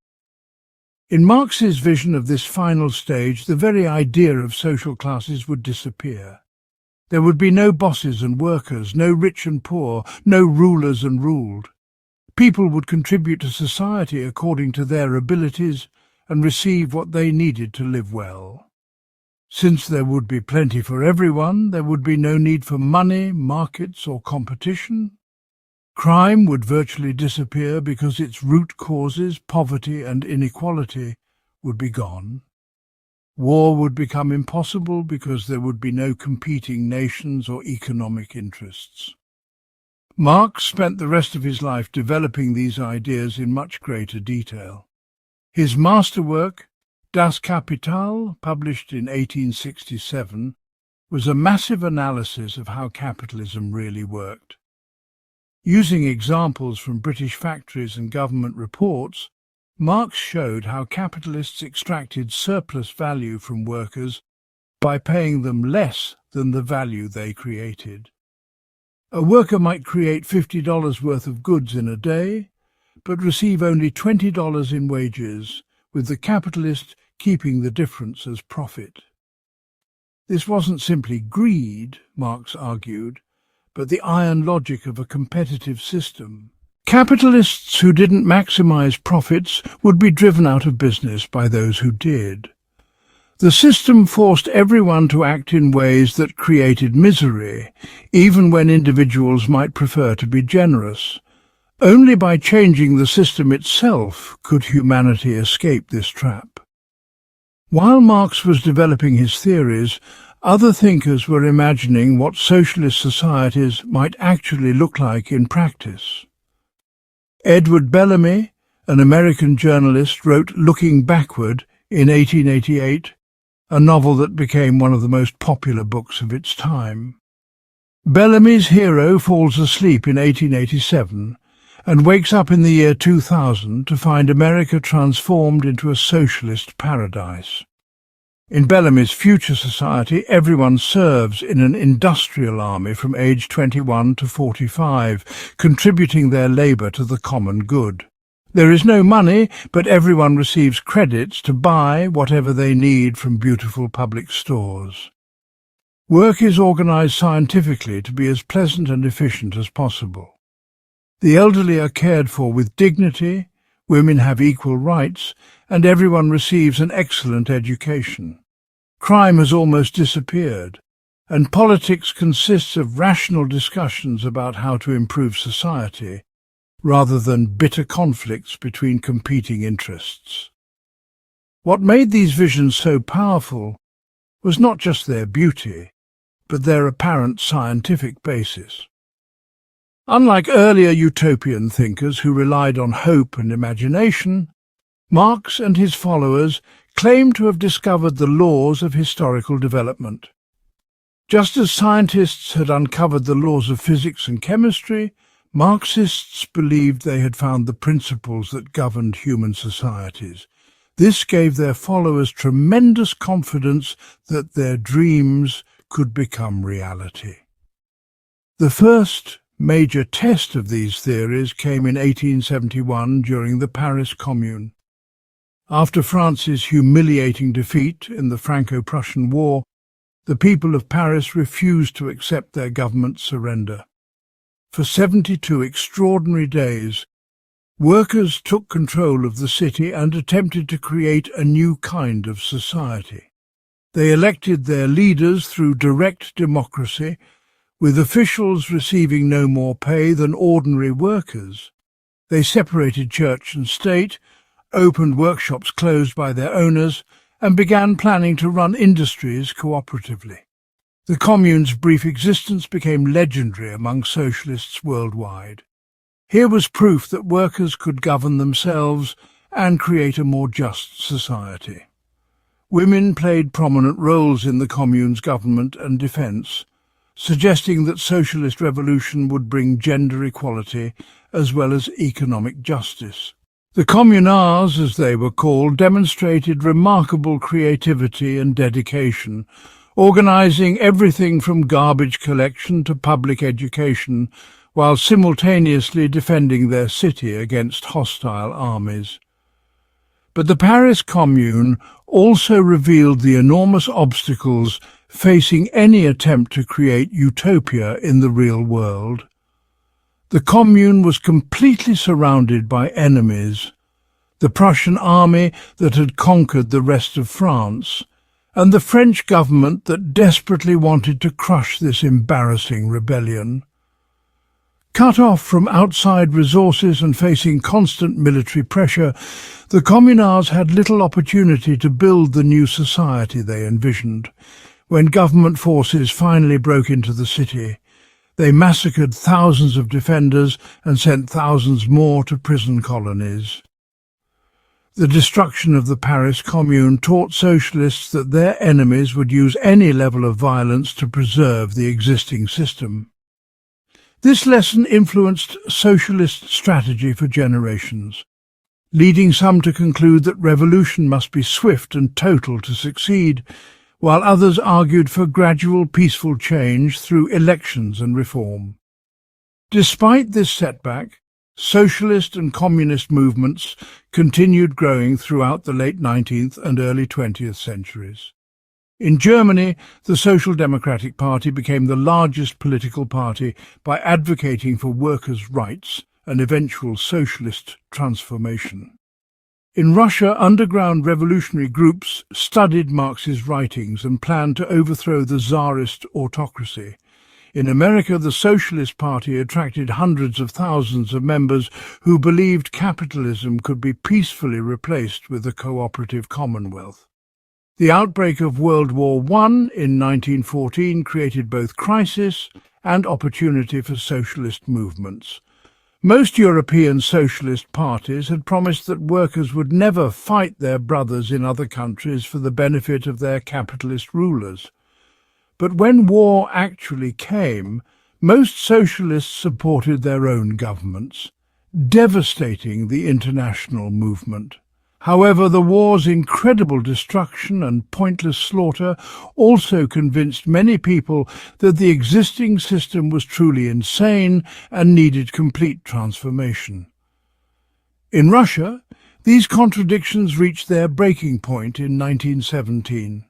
In Marx's vision of this final stage, the very idea of social classes would disappear. There would be no bosses and workers, no rich and poor, no rulers and ruled. People would contribute to society according to their abilities and receive what they needed to live well. Since there would be plenty for everyone, there would be no need for money, markets or competition. Crime would virtually disappear because its root causes, poverty and inequality, would be gone. War would become impossible because there would be no competing nations or economic interests. Marx spent the rest of his life developing these ideas in much greater detail. His masterwork, Das Kapital, published in 1867, was a massive analysis of how capitalism really worked. Using examples from British factories and government reports, Marx showed how capitalists extracted surplus value from workers by paying them less than the value they created. A worker might create $50 worth of goods in a day, but receive only $20 in wages, with the capitalist keeping the difference as profit. This wasn't simply greed, Marx argued, but the iron logic of a competitive system. Capitalists who didn't maximize profits would be driven out of business by those who did. The system forced everyone to act in ways that created misery, even when individuals might prefer to be generous. Only by changing the system itself could humanity escape this trap. While Marx was developing his theories, other thinkers were imagining what socialist societies might actually look like in practice. Edward Bellamy, an American journalist, wrote Looking Backward in 1888, a novel that became one of the most popular books of its time. Bellamy's hero falls asleep in 1887 and wakes up in the year 2000 to find America transformed into a socialist paradise. In Bellamy's future society, everyone serves in an industrial army from age 21 to 45, contributing their labour to the common good. There is no money, but everyone receives credits to buy whatever they need from beautiful public stores. Work is organised scientifically to be as pleasant and efficient as possible. The elderly are cared for with dignity, women have equal rights, and everyone receives an excellent education. Crime has almost disappeared, and politics consists of rational discussions about how to improve society, rather than bitter conflicts between competing interests. What made these visions so powerful was not just their beauty, but their apparent scientific basis. Unlike earlier utopian thinkers who relied on hope and imagination, Marx and his followers claimed to have discovered the laws of historical development. Just as scientists had uncovered the laws of physics and chemistry, Marxists believed they had found the principles that governed human societies. This gave their followers tremendous confidence that their dreams could become reality. The first major test of these theories came in 1871 during the Paris Commune. After France's humiliating defeat in the Franco-Prussian War, the people of Paris refused to accept their government's surrender. For 72 extraordinary days, workers took control of the city and attempted to create a new kind of society. They elected their leaders through direct democracy, with officials receiving no more pay than ordinary workers. They separated church and state, opened workshops closed by their owners, and began planning to run industries cooperatively. The Commune's brief existence became legendary among socialists worldwide. Here was proof that workers could govern themselves and create a more just society. Women played prominent roles in the Commune's government and defence, suggesting that socialist revolution would bring gender equality as well as economic justice. The communards, as they were called, demonstrated remarkable creativity and dedication, organising everything from garbage collection to public education, while simultaneously defending their city against hostile armies. But the Paris Commune also revealed the enormous obstacles facing any attempt to create utopia in the real world. The Commune was completely surrounded by enemies: the Prussian army that had conquered the rest of France, and the French government that desperately wanted to crush this embarrassing rebellion. Cut off from outside resources and facing constant military pressure, the communards had little opportunity to build the new society they envisioned. When government forces finally broke into the city, they massacred thousands of defenders and sent thousands more to prison colonies. The destruction of the Paris Commune taught socialists that their enemies would use any level of violence to preserve the existing system. This lesson influenced socialist strategy for generations, leading some to conclude that revolution must be swift and total to succeed, while others argued for gradual peaceful change through elections and reform. Despite this setback, socialist and communist movements continued growing throughout the late 19th and early 20th centuries. In Germany, the Social Democratic Party became the largest political party by advocating for workers' rights and eventual socialist transformation. In Russia, underground revolutionary groups studied Marx's writings and planned to overthrow the Tsarist autocracy. In America, the Socialist Party attracted hundreds of thousands of members who believed capitalism could be peacefully replaced with a cooperative commonwealth. The outbreak of World War I in 1914 created both crisis and opportunity for socialist movements. Most European socialist parties had promised that workers would never fight their brothers in other countries for the benefit of their capitalist rulers. But when war actually came, most socialists supported their own governments, devastating the international movement. However, the war's incredible destruction and pointless slaughter also convinced many people that the existing system was truly insane and needed complete transformation. In Russia, these contradictions reached their breaking point in 1917.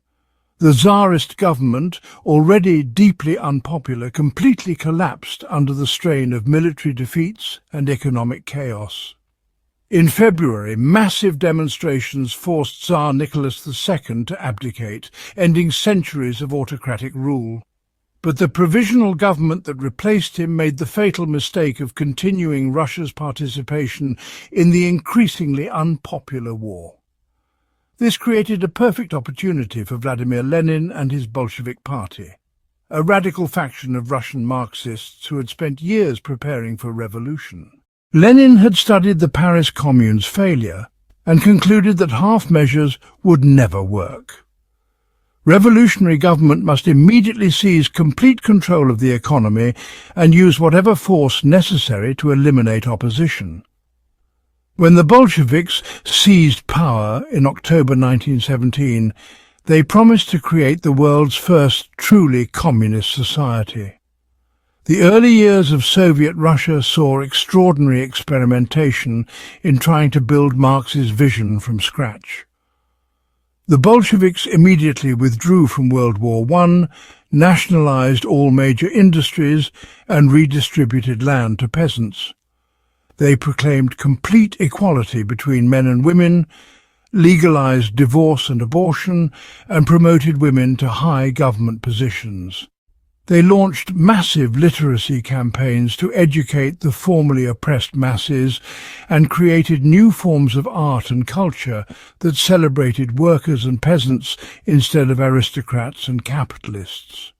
The Tsarist government, already deeply unpopular, completely collapsed under the strain of military defeats and economic chaos. In February, massive demonstrations forced Tsar Nicholas II to abdicate, ending centuries of autocratic rule. But the provisional government that replaced him made the fatal mistake of continuing Russia's participation in the increasingly unpopular war. This created a perfect opportunity for Vladimir Lenin and his Bolshevik party, a radical faction of Russian Marxists who had spent years preparing for revolution. Lenin had studied the Paris Commune's failure and concluded that half measures would never work. Revolutionary government must immediately seize complete control of the economy and use whatever force necessary to eliminate opposition. When the Bolsheviks seized power in October 1917, they promised to create the world's first truly communist society. The early years of Soviet Russia saw extraordinary experimentation in trying to build Marx's vision from scratch. The Bolsheviks immediately withdrew from World War I, nationalized all major industries, and redistributed land to peasants. They proclaimed complete equality between men and women, legalized divorce and abortion, and promoted women to high government positions. They launched massive literacy campaigns to educate the formerly oppressed masses and created new forms of art and culture that celebrated workers and peasants instead of aristocrats and capitalists.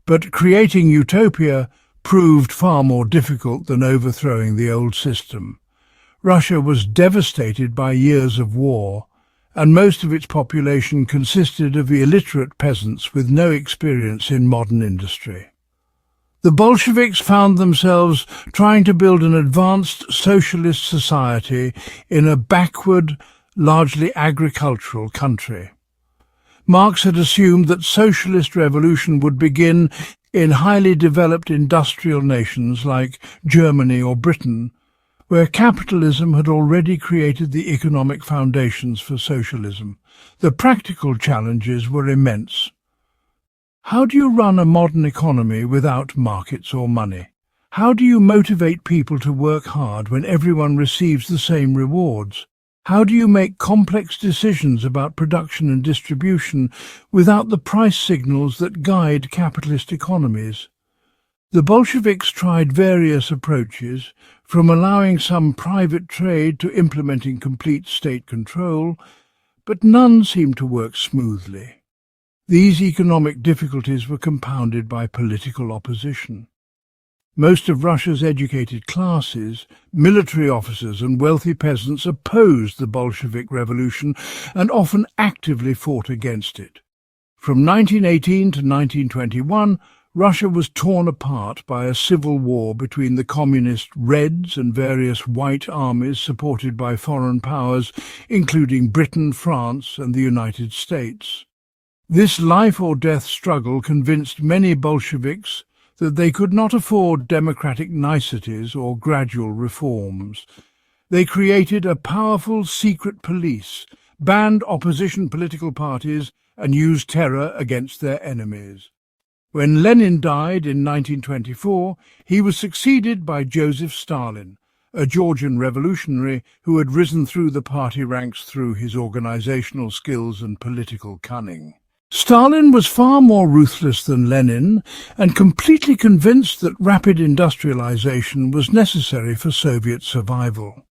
But creating Utopia proved far more difficult than overthrowing the old system. Russia was devastated by years of war, and most of its population consisted of illiterate peasants with no experience in modern industry. The Bolsheviks found themselves trying to build an advanced socialist society in a backward, largely agricultural country. Marx had assumed that socialist revolution would begin in highly developed industrial nations like Germany or Britain, where capitalism had already created the economic foundations for socialism. The practical challenges were immense. How do you run a modern economy without markets or money? How do you motivate people to work hard when everyone receives the same rewards? How do you make complex decisions about production and distribution without the price signals that guide capitalist economies? The Bolsheviks tried various approaches, from allowing some private trade to implementing complete state control, but none seemed to work smoothly. These economic difficulties were compounded by political opposition. Most of Russia's educated classes, military officers and wealthy peasants opposed the Bolshevik Revolution and often actively fought against it. From 1918 to 1921, Russia was torn apart by a civil war between the communist Reds and various white armies supported by foreign powers, including Britain, France and the United States. This life-or-death struggle convinced many Bolsheviks that they could not afford democratic niceties or gradual reforms. They created a powerful secret police, banned opposition political parties, and used terror against their enemies. When Lenin died in 1924, he was succeeded by Joseph Stalin, a Georgian revolutionary who had risen through the party ranks through his organizational skills and political cunning. Stalin was far more ruthless than Lenin and completely convinced that rapid industrialization was necessary for Soviet survival.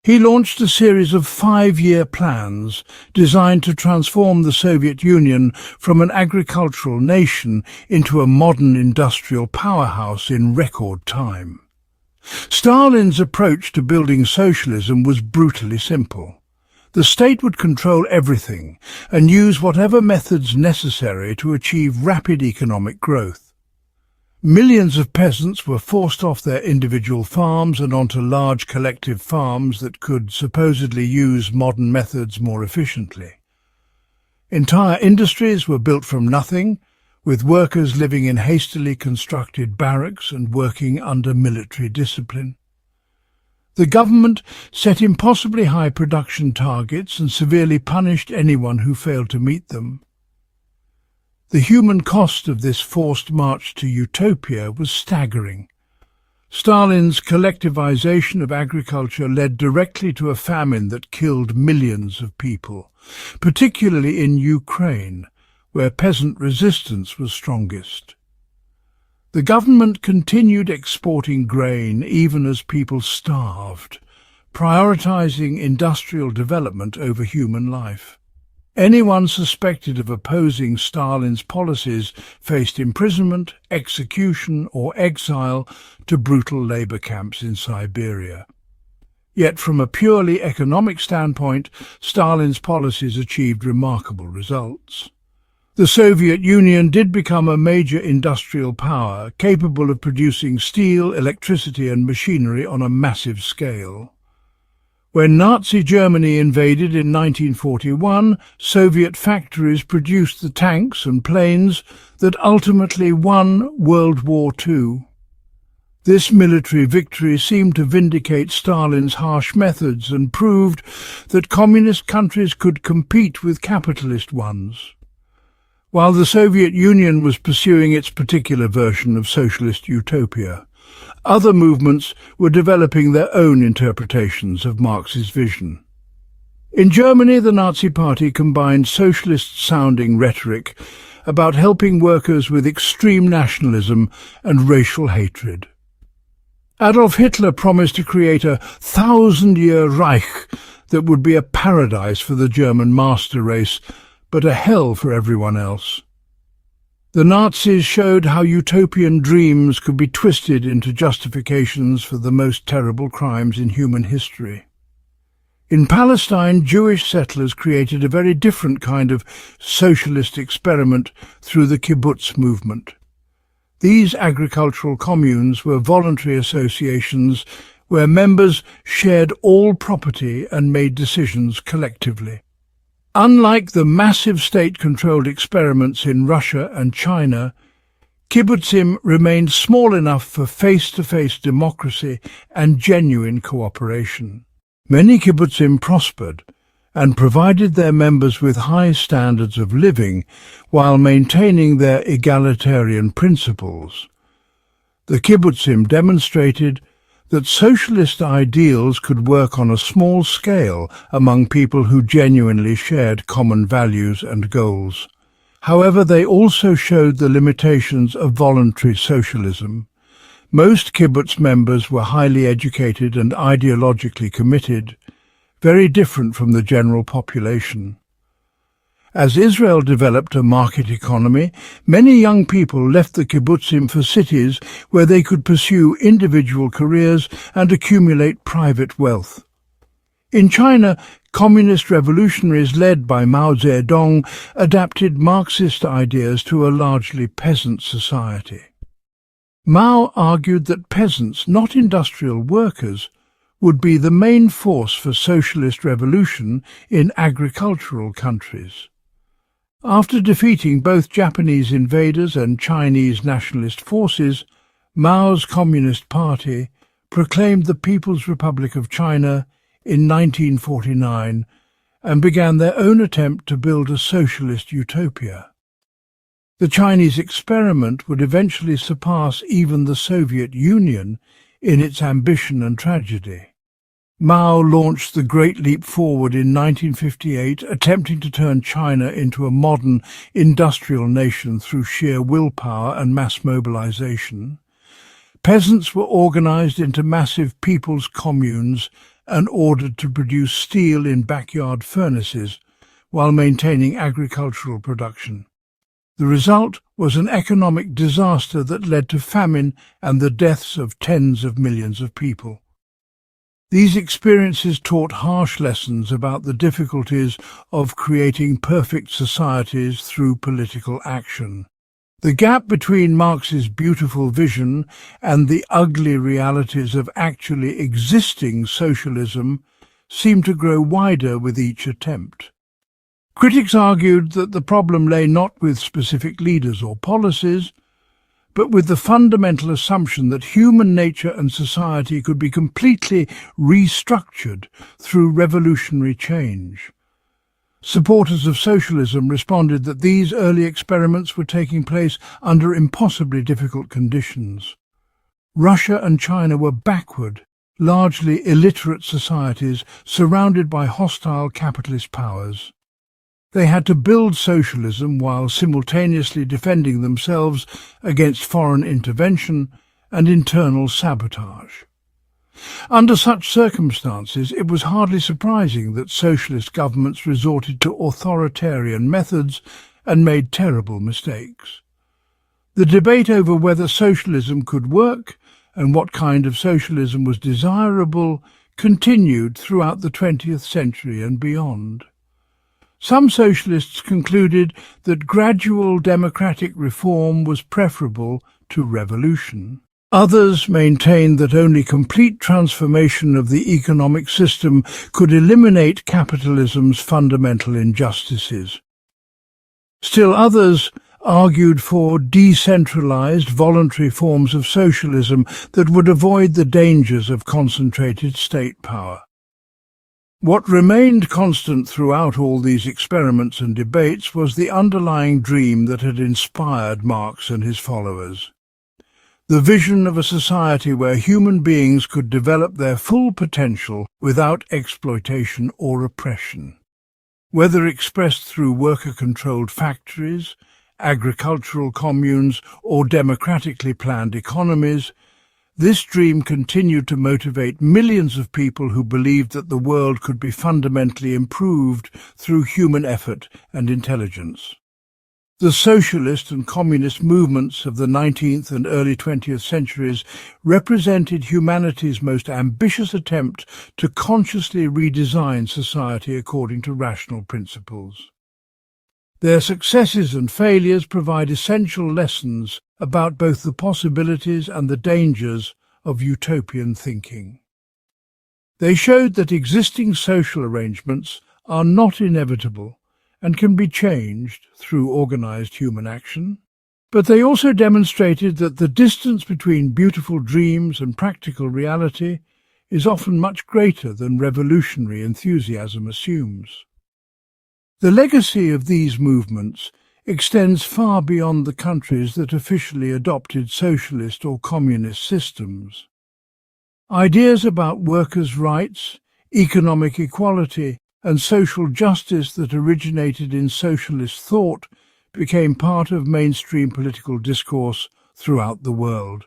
He launched a series of 5-year plans designed to transform the Soviet Union from an agricultural nation into a modern industrial powerhouse in record time. Stalin's approach to building socialism was brutally simple. The state would control everything and use whatever methods necessary to achieve rapid economic growth. Millions of peasants were forced off their individual farms and onto large collective farms that could supposedly use modern methods more efficiently. Entire industries were built from nothing, with workers living in hastily constructed barracks and working under military discipline. The government set impossibly high production targets and severely punished anyone who failed to meet them. The human cost of this forced march to Utopia was staggering. Stalin's collectivization of agriculture led directly to a famine that killed millions of people, particularly in Ukraine, where peasant resistance was strongest. The government continued exporting grain even as people starved, prioritizing industrial development over human life. Anyone suspected of opposing Stalin's policies faced imprisonment, execution, or exile to brutal labor camps in Siberia. Yet from a purely economic standpoint, Stalin's policies achieved remarkable results. The Soviet Union did become a major industrial power, capable of producing steel, electricity and machinery on a massive scale. When Nazi Germany invaded in 1941, Soviet factories produced the tanks and planes that ultimately won World War II. This military victory seemed to vindicate Stalin's harsh methods and proved that communist countries could compete with capitalist ones. While the Soviet Union was pursuing its particular version of socialist utopia, other movements were developing their own interpretations of Marx's vision. In Germany, the Nazi Party combined socialist-sounding rhetoric about helping workers with extreme nationalism and racial hatred. Adolf Hitler promised to create a 1,000-year Reich that would be a paradise for the German master race, but a hell for everyone else. The Nazis showed how utopian dreams could be twisted into justifications for the most terrible crimes in human history. In Palestine, Jewish settlers created a very different kind of socialist experiment through the kibbutz movement. These agricultural communes were voluntary associations where members shared all property and made decisions collectively. Unlike the massive state-controlled experiments in Russia and China, Kibbutzim remained small enough for face-to-face democracy and genuine cooperation. Many kibbutzim prospered and provided their members with high standards of living while maintaining their egalitarian principles. The kibbutzim demonstrated that socialist ideals could work on a small scale among people who genuinely shared common values and goals. However, they also showed the limitations of voluntary socialism. Most kibbutz members were highly educated and ideologically committed, very different from the general population. As Israel developed a market economy, many young people left the kibbutzim for cities where they could pursue individual careers and accumulate private wealth. In China, communist revolutionaries led by Mao Zedong adapted Marxist ideas to a largely peasant society. Mao argued that peasants, not industrial workers, would be the main force for socialist revolution in agricultural countries. After defeating both Japanese invaders and Chinese nationalist forces, Mao's Communist Party proclaimed the People's Republic of China in 1949 and began their own attempt to build a socialist utopia. The Chinese experiment would eventually surpass even the Soviet Union in its ambition and tragedy. Mao launched the Great Leap Forward in 1958, attempting to turn China into a modern industrial nation through sheer willpower and mass mobilization. Peasants were organized into massive people's communes and ordered to produce steel in backyard furnaces while maintaining agricultural production. The result was an economic disaster that led to famine and the deaths of tens of millions of people. These experiences taught harsh lessons about the difficulties of creating perfect societies through political action. The gap between Marx's beautiful vision and the ugly realities of actually existing socialism seemed to grow wider with each attempt. Critics argued that the problem lay not with specific leaders or policies, but with the fundamental assumption that human nature and society could be completely restructured through revolutionary change. Supporters of socialism responded that these early experiments were taking place under impossibly difficult conditions. Russia and China were backward, largely illiterate societies surrounded by hostile capitalist powers. They had to build socialism while simultaneously defending themselves against foreign intervention and internal sabotage. Under such circumstances, it was hardly surprising that socialist governments resorted to authoritarian methods and made terrible mistakes. The debate over whether socialism could work and what kind of socialism was desirable continued throughout the 20th century and beyond. Some socialists concluded that gradual democratic reform was preferable to revolution. Others maintained that only complete transformation of the economic system could eliminate capitalism's fundamental injustices. Still others argued for decentralized, voluntary forms of socialism that would avoid the dangers of concentrated state power. What remained constant throughout all these experiments and debates was the underlying dream that had inspired Marx and his followers. The vision of a society where human beings could develop their full potential without exploitation or oppression. Whether expressed through worker-controlled factories, agricultural communes, or democratically planned economies, this dream continued to motivate millions of people who believed that the world could be fundamentally improved through human effort and intelligence. The socialist and communist movements of the 19th and early 20th centuries represented humanity's most ambitious attempt to consciously redesign society according to rational principles. Their successes and failures provide essential lessons about both the possibilities and the dangers of utopian thinking. They showed that existing social arrangements are not inevitable and can be changed through organized human action. But they also demonstrated that the distance between beautiful dreams and practical reality is often much greater than revolutionary enthusiasm assumes. The legacy of these movements extends far beyond the countries that officially adopted socialist or communist systems. Ideas about workers' rights, economic equality, and social justice that originated in socialist thought became part of mainstream political discourse throughout the world.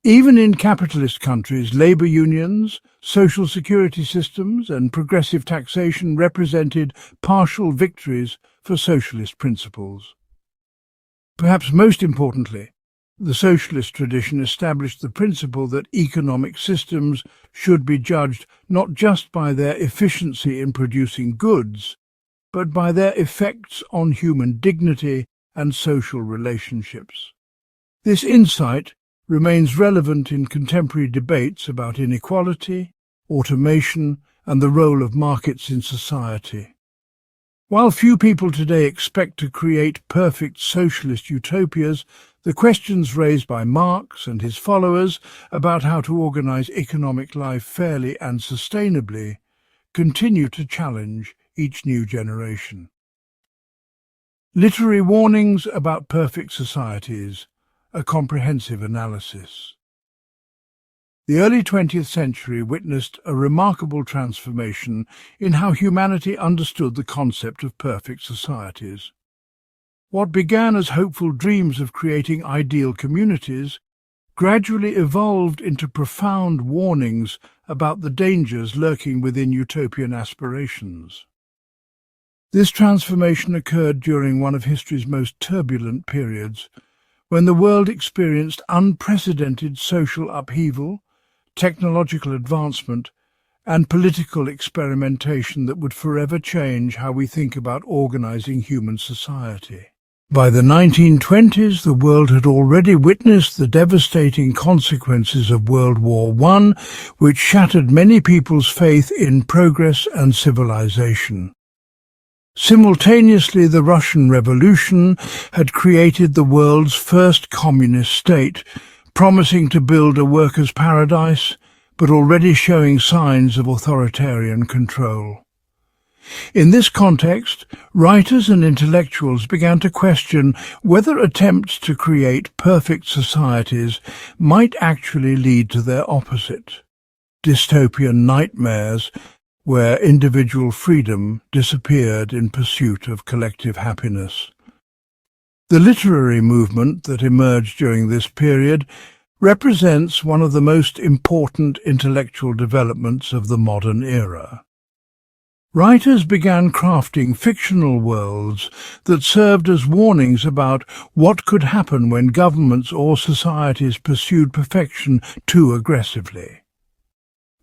Even in capitalist countries, labour unions, social security systems and progressive taxation represented partial victories for socialist principles. Perhaps most importantly, the socialist tradition established the principle that economic systems should be judged not just by their efficiency in producing goods, but by their effects on human dignity and social relationships. This insight remains relevant in contemporary debates about inequality, automation, and the role of markets in society. While few people today expect to create perfect socialist utopias, the questions raised by Marx and his followers about how to organize economic life fairly and sustainably continue to challenge each new generation. Literary warnings about perfect societies, a comprehensive analysis. The early 20th century witnessed a remarkable transformation in how humanity understood the concept of perfect societies. What began as hopeful dreams of creating ideal communities gradually evolved into profound warnings about the dangers lurking within utopian aspirations. This transformation occurred during one of history's most turbulent periods, when the world experienced unprecedented social upheaval, technological advancement, and political experimentation that would forever change how we think about organizing human society. By the 1920s, the world had already witnessed the devastating consequences of World War I, which shattered many people's faith in progress and civilization. Simultaneously, the Russian Revolution had created the world's first communist state, promising to build a workers' paradise, but already showing signs of authoritarian control. In this context, writers and intellectuals began to question whether attempts to create perfect societies might actually lead to their opposite, dystopian nightmares where individual freedom disappeared in pursuit of collective happiness. The literary movement that emerged during this period represents one of the most important intellectual developments of the modern era. Writers began crafting fictional worlds that served as warnings about what could happen when governments or societies pursued perfection too aggressively.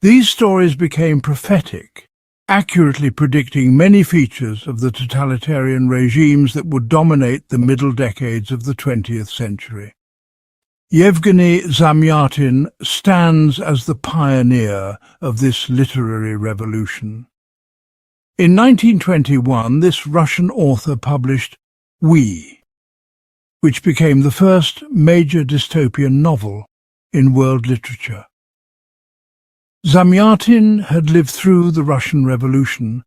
These stories became prophetic, accurately predicting many features of the totalitarian regimes that would dominate the middle decades of the 20th century. Yevgeny Zamyatin stands as the pioneer of this literary revolution. In 1921, this Russian author published We, which became the first major dystopian novel in world literature. Zamyatin had lived through the Russian Revolution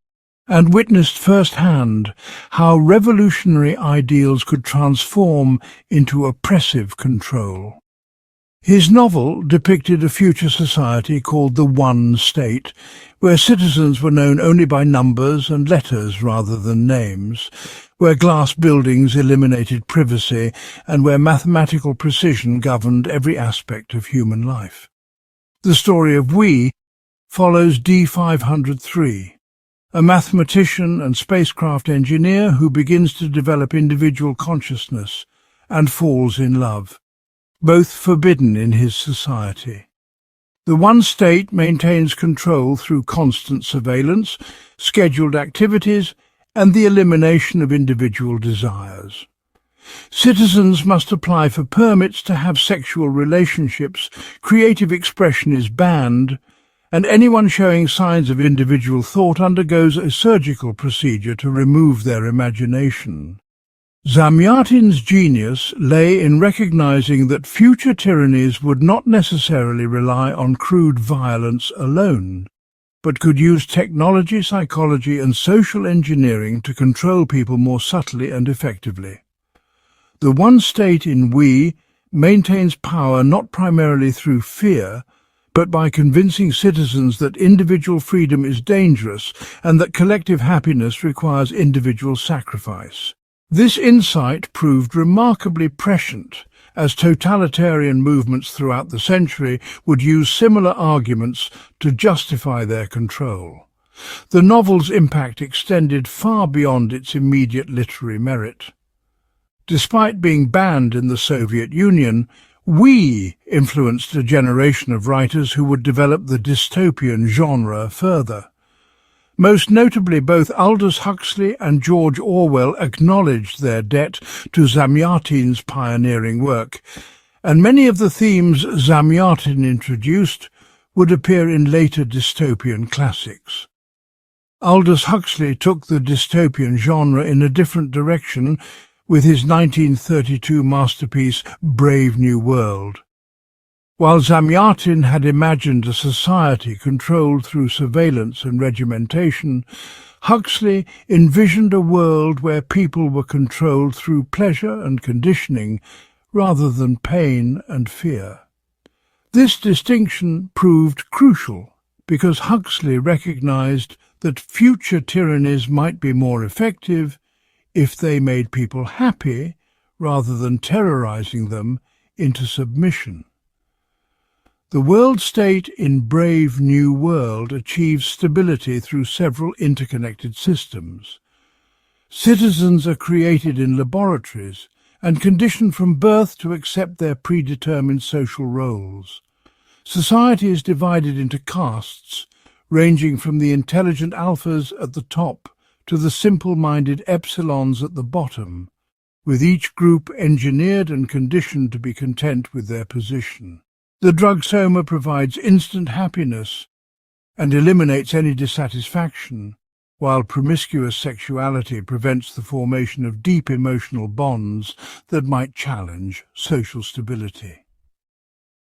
and witnessed firsthand how revolutionary ideals could transform into oppressive control. His novel depicted a future society called the One State, where citizens were known only by numbers and letters rather than names, where glass buildings eliminated privacy, and where mathematical precision governed every aspect of human life. The story of We follows D503, a mathematician and spacecraft engineer who begins to develop individual consciousness and falls in love, both forbidden in his society. The One State maintains control through constant surveillance, scheduled activities, and the elimination of individual desires. Citizens must apply for permits to have sexual relationships, creative expression is banned, and anyone showing signs of individual thought undergoes a surgical procedure to remove their imagination. Zamyatin's genius lay in recognizing that future tyrannies would not necessarily rely on crude violence alone, but could use technology, psychology, and social engineering to control people more subtly and effectively. The one state in we maintains power not primarily through fear, but by convincing citizens that individual freedom is dangerous and that collective happiness requires individual sacrifice. This insight proved remarkably prescient, as totalitarian movements throughout the century would use similar arguments to justify their control. The novel's impact extended far beyond its immediate literary merit. Despite being banned in the Soviet Union, we influenced a generation of writers who would develop the dystopian genre further. Most notably, both Aldous Huxley and George Orwell acknowledged their debt to Zamyatin's pioneering work, and many of the themes Zamyatin introduced would appear in later dystopian classics. Aldous Huxley took the dystopian genre in a different direction with his 1932 masterpiece Brave New World. While Zamyatin had imagined a society controlled through surveillance and regimentation, Huxley envisioned a world where people were controlled through pleasure and conditioning rather than pain and fear. This distinction proved crucial because Huxley recognized that future tyrannies might be more effective if they made people happy rather than terrorizing them into submission. The world state in Brave New World achieves stability through several interconnected systems. Citizens are created in laboratories and conditioned from birth to accept their predetermined social roles. Society is divided into castes, ranging from the intelligent alphas at the top to the simple-minded epsilons at the bottom, with each group engineered and conditioned to be content with their position. The drug soma provides instant happiness and eliminates any dissatisfaction, while promiscuous sexuality prevents the formation of deep emotional bonds that might challenge social stability.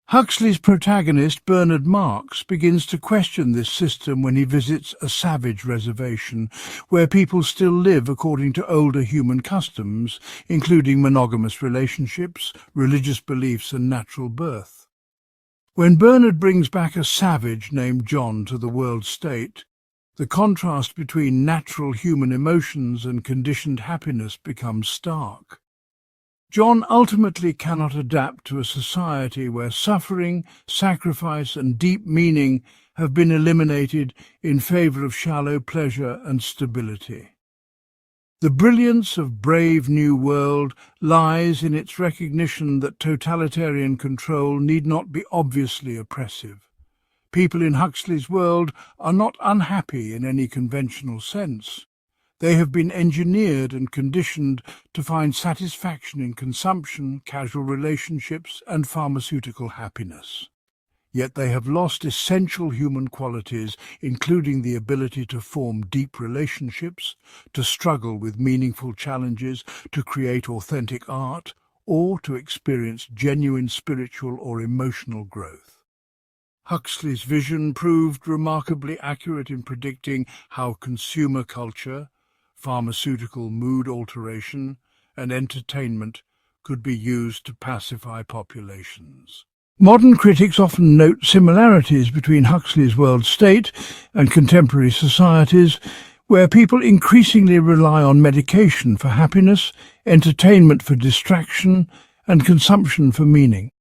Huxley's protagonist, Bernard Marx, begins to question this system when he visits a savage reservation where people still live according to older human customs, including monogamous relationships, religious beliefs, and natural birth. When Bernard brings back a savage named John to the world state, the contrast between natural human emotions and conditioned happiness becomes stark. John ultimately cannot adapt to a society where suffering, sacrifice, and deep meaning have been eliminated in favor of shallow pleasure and stability. The brilliance of Brave New World lies in its recognition that totalitarian control need not be obviously oppressive. People in Huxley's world are not unhappy in any conventional sense. They have been engineered and conditioned to find satisfaction in consumption, casual relationships, and pharmaceutical happiness. Yet they have lost essential human qualities, including the ability to form deep relationships, to struggle with meaningful challenges, to create authentic art, or to experience genuine spiritual or emotional growth. Huxley's vision proved remarkably accurate in predicting how consumer culture, pharmaceutical mood alteration, and entertainment could be used to pacify populations. Modern critics often note similarities between Huxley's world state and contemporary societies, where people increasingly rely on medication for happiness, entertainment for distraction, and consumption for meaning.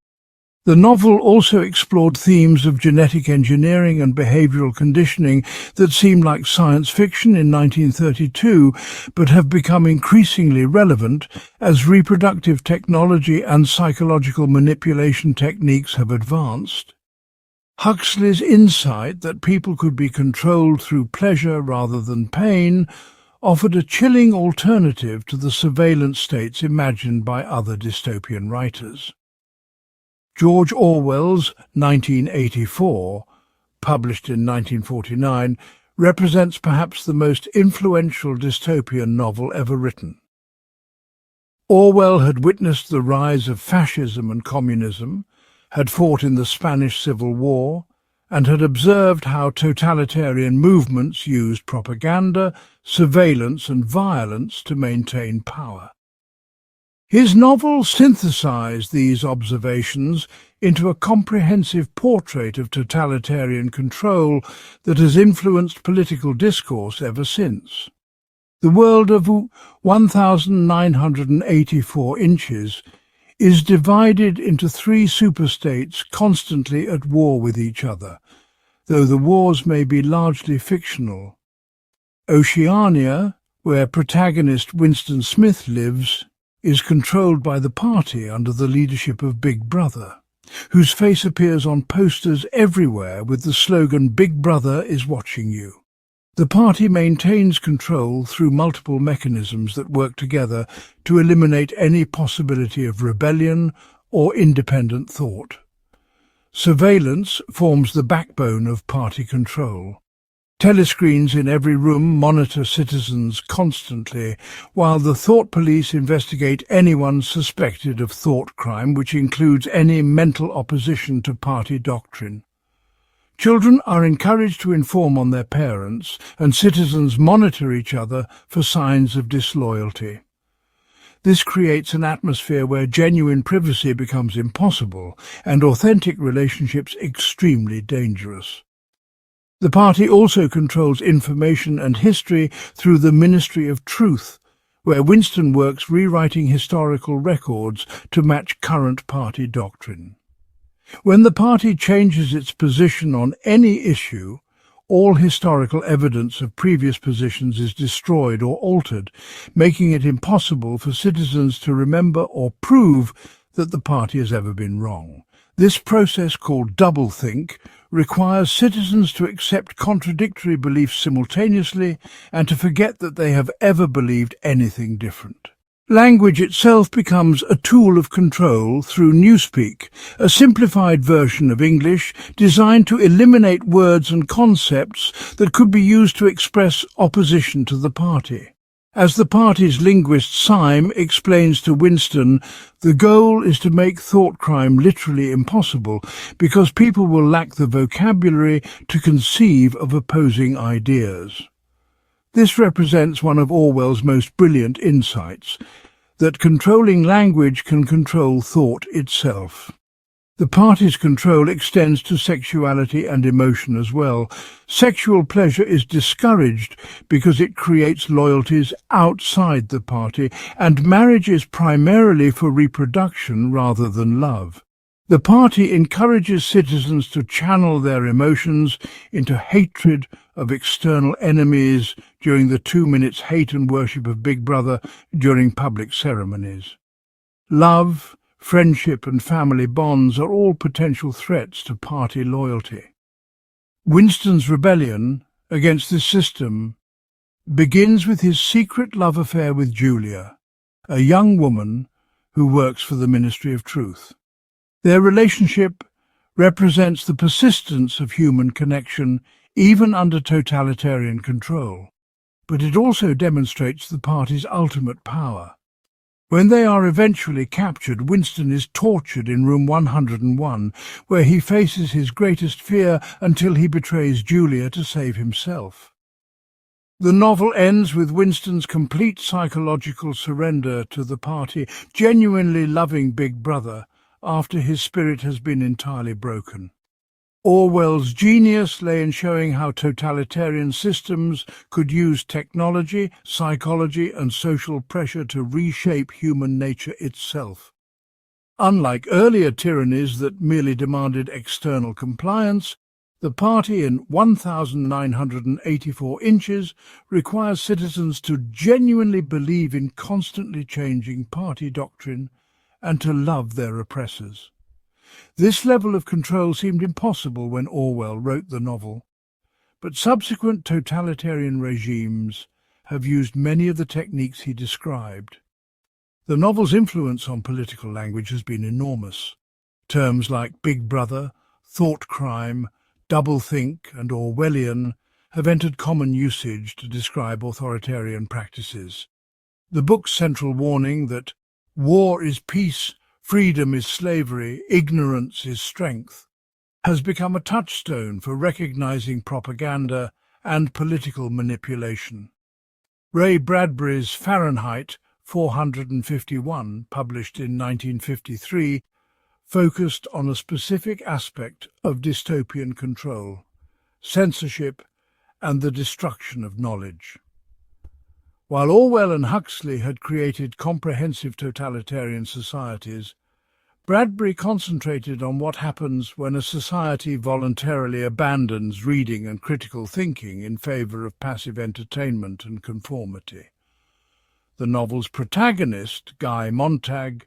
The novel also explored themes of genetic engineering and behavioral conditioning that seemed like science fiction in 1932, but have become increasingly relevant as reproductive technology and psychological manipulation techniques have advanced. Huxley's insight that people could be controlled through pleasure rather than pain offered a chilling alternative to the surveillance states imagined by other dystopian writers. George Orwell's 1984, published in 1949, represents perhaps the most influential dystopian novel ever written. Orwell had witnessed the rise of fascism and communism, had fought in the Spanish Civil War, and had observed how totalitarian movements used propaganda, surveillance and violence to maintain power. His novel synthesized these observations into a comprehensive portrait of totalitarian control that has influenced political discourse ever since. The world of 1984 inches is divided into three superstates constantly at war with each other, though the wars may be largely fictional. Oceania, where protagonist Winston Smith lives, is controlled by the party under the leadership of Big Brother, whose face appears on posters everywhere with the slogan "Big Brother is watching you." The party maintains control through multiple mechanisms that work together to eliminate any possibility of rebellion or independent thought. Surveillance forms the backbone of party control. Telescreens in every room monitor citizens constantly, while the thought police investigate anyone suspected of thought crime, which includes any mental opposition to party doctrine. Children are encouraged to inform on their parents, and citizens monitor each other for signs of disloyalty. This creates an atmosphere where genuine privacy becomes impossible and authentic relationships extremely dangerous. The party also controls information and history through the Ministry of Truth, where Winston works rewriting historical records to match current party doctrine. When the party changes its position on any issue, all historical evidence of previous positions is destroyed or altered, making it impossible for citizens to remember or prove that the party has ever been wrong. This process, called doublethink, requires citizens to accept contradictory beliefs simultaneously and to forget that they have ever believed anything different. Language itself becomes a tool of control through Newspeak, a simplified version of English designed to eliminate words and concepts that could be used to express opposition to the party. As the party's linguist Syme explains to Winston, the goal is to make thought crime literally impossible because people will lack the vocabulary to conceive of opposing ideas. This represents one of Orwell's most brilliant insights, that controlling language can control thought itself. The party's control extends to sexuality and emotion as well. Sexual pleasure is discouraged because it creates loyalties outside the party, and marriage is primarily for reproduction rather than love. The party encourages citizens to channel their emotions into hatred of external enemies during the 2 minutes hate and worship of Big Brother during public ceremonies. Love, friendship and family bonds are all potential threats to party loyalty. Winston's rebellion against this system begins with his secret love affair with Julia, a young woman who works for the Ministry of Truth. Their relationship represents the persistence of human connection even under totalitarian control, but it also demonstrates the party's ultimate power. When they are eventually captured, Winston is tortured in room 101, where he faces his greatest fear until he betrays Julia to save himself. The novel ends with Winston's complete psychological surrender to the party, genuinely loving Big Brother after his spirit has been entirely broken. Orwell's genius lay in showing how totalitarian systems could use technology, psychology and social pressure to reshape human nature itself. Unlike earlier tyrannies that merely demanded external compliance, the party in 1984 inches requires citizens to genuinely believe in constantly changing party doctrine and to love their oppressors. This level of control seemed impossible when Orwell wrote the novel, but subsequent totalitarian regimes have used many of the techniques he described. The novel's influence on political language has been enormous. Terms like Big Brother, thought crime, doublethink and Orwellian have entered common usage to describe authoritarian practices. The book's central warning that War is peace, freedom is slavery, ignorance is strength, has become a touchstone for recognizing propaganda and political manipulation. Ray Bradbury's Fahrenheit 451, published in 1953, focused on a specific aspect of dystopian control: censorship and the destruction of knowledge. While Orwell and Huxley had created comprehensive totalitarian societies, Bradbury concentrated on what happens when a society voluntarily abandons reading and critical thinking in favor of passive entertainment and conformity. The novel's protagonist, Guy Montag,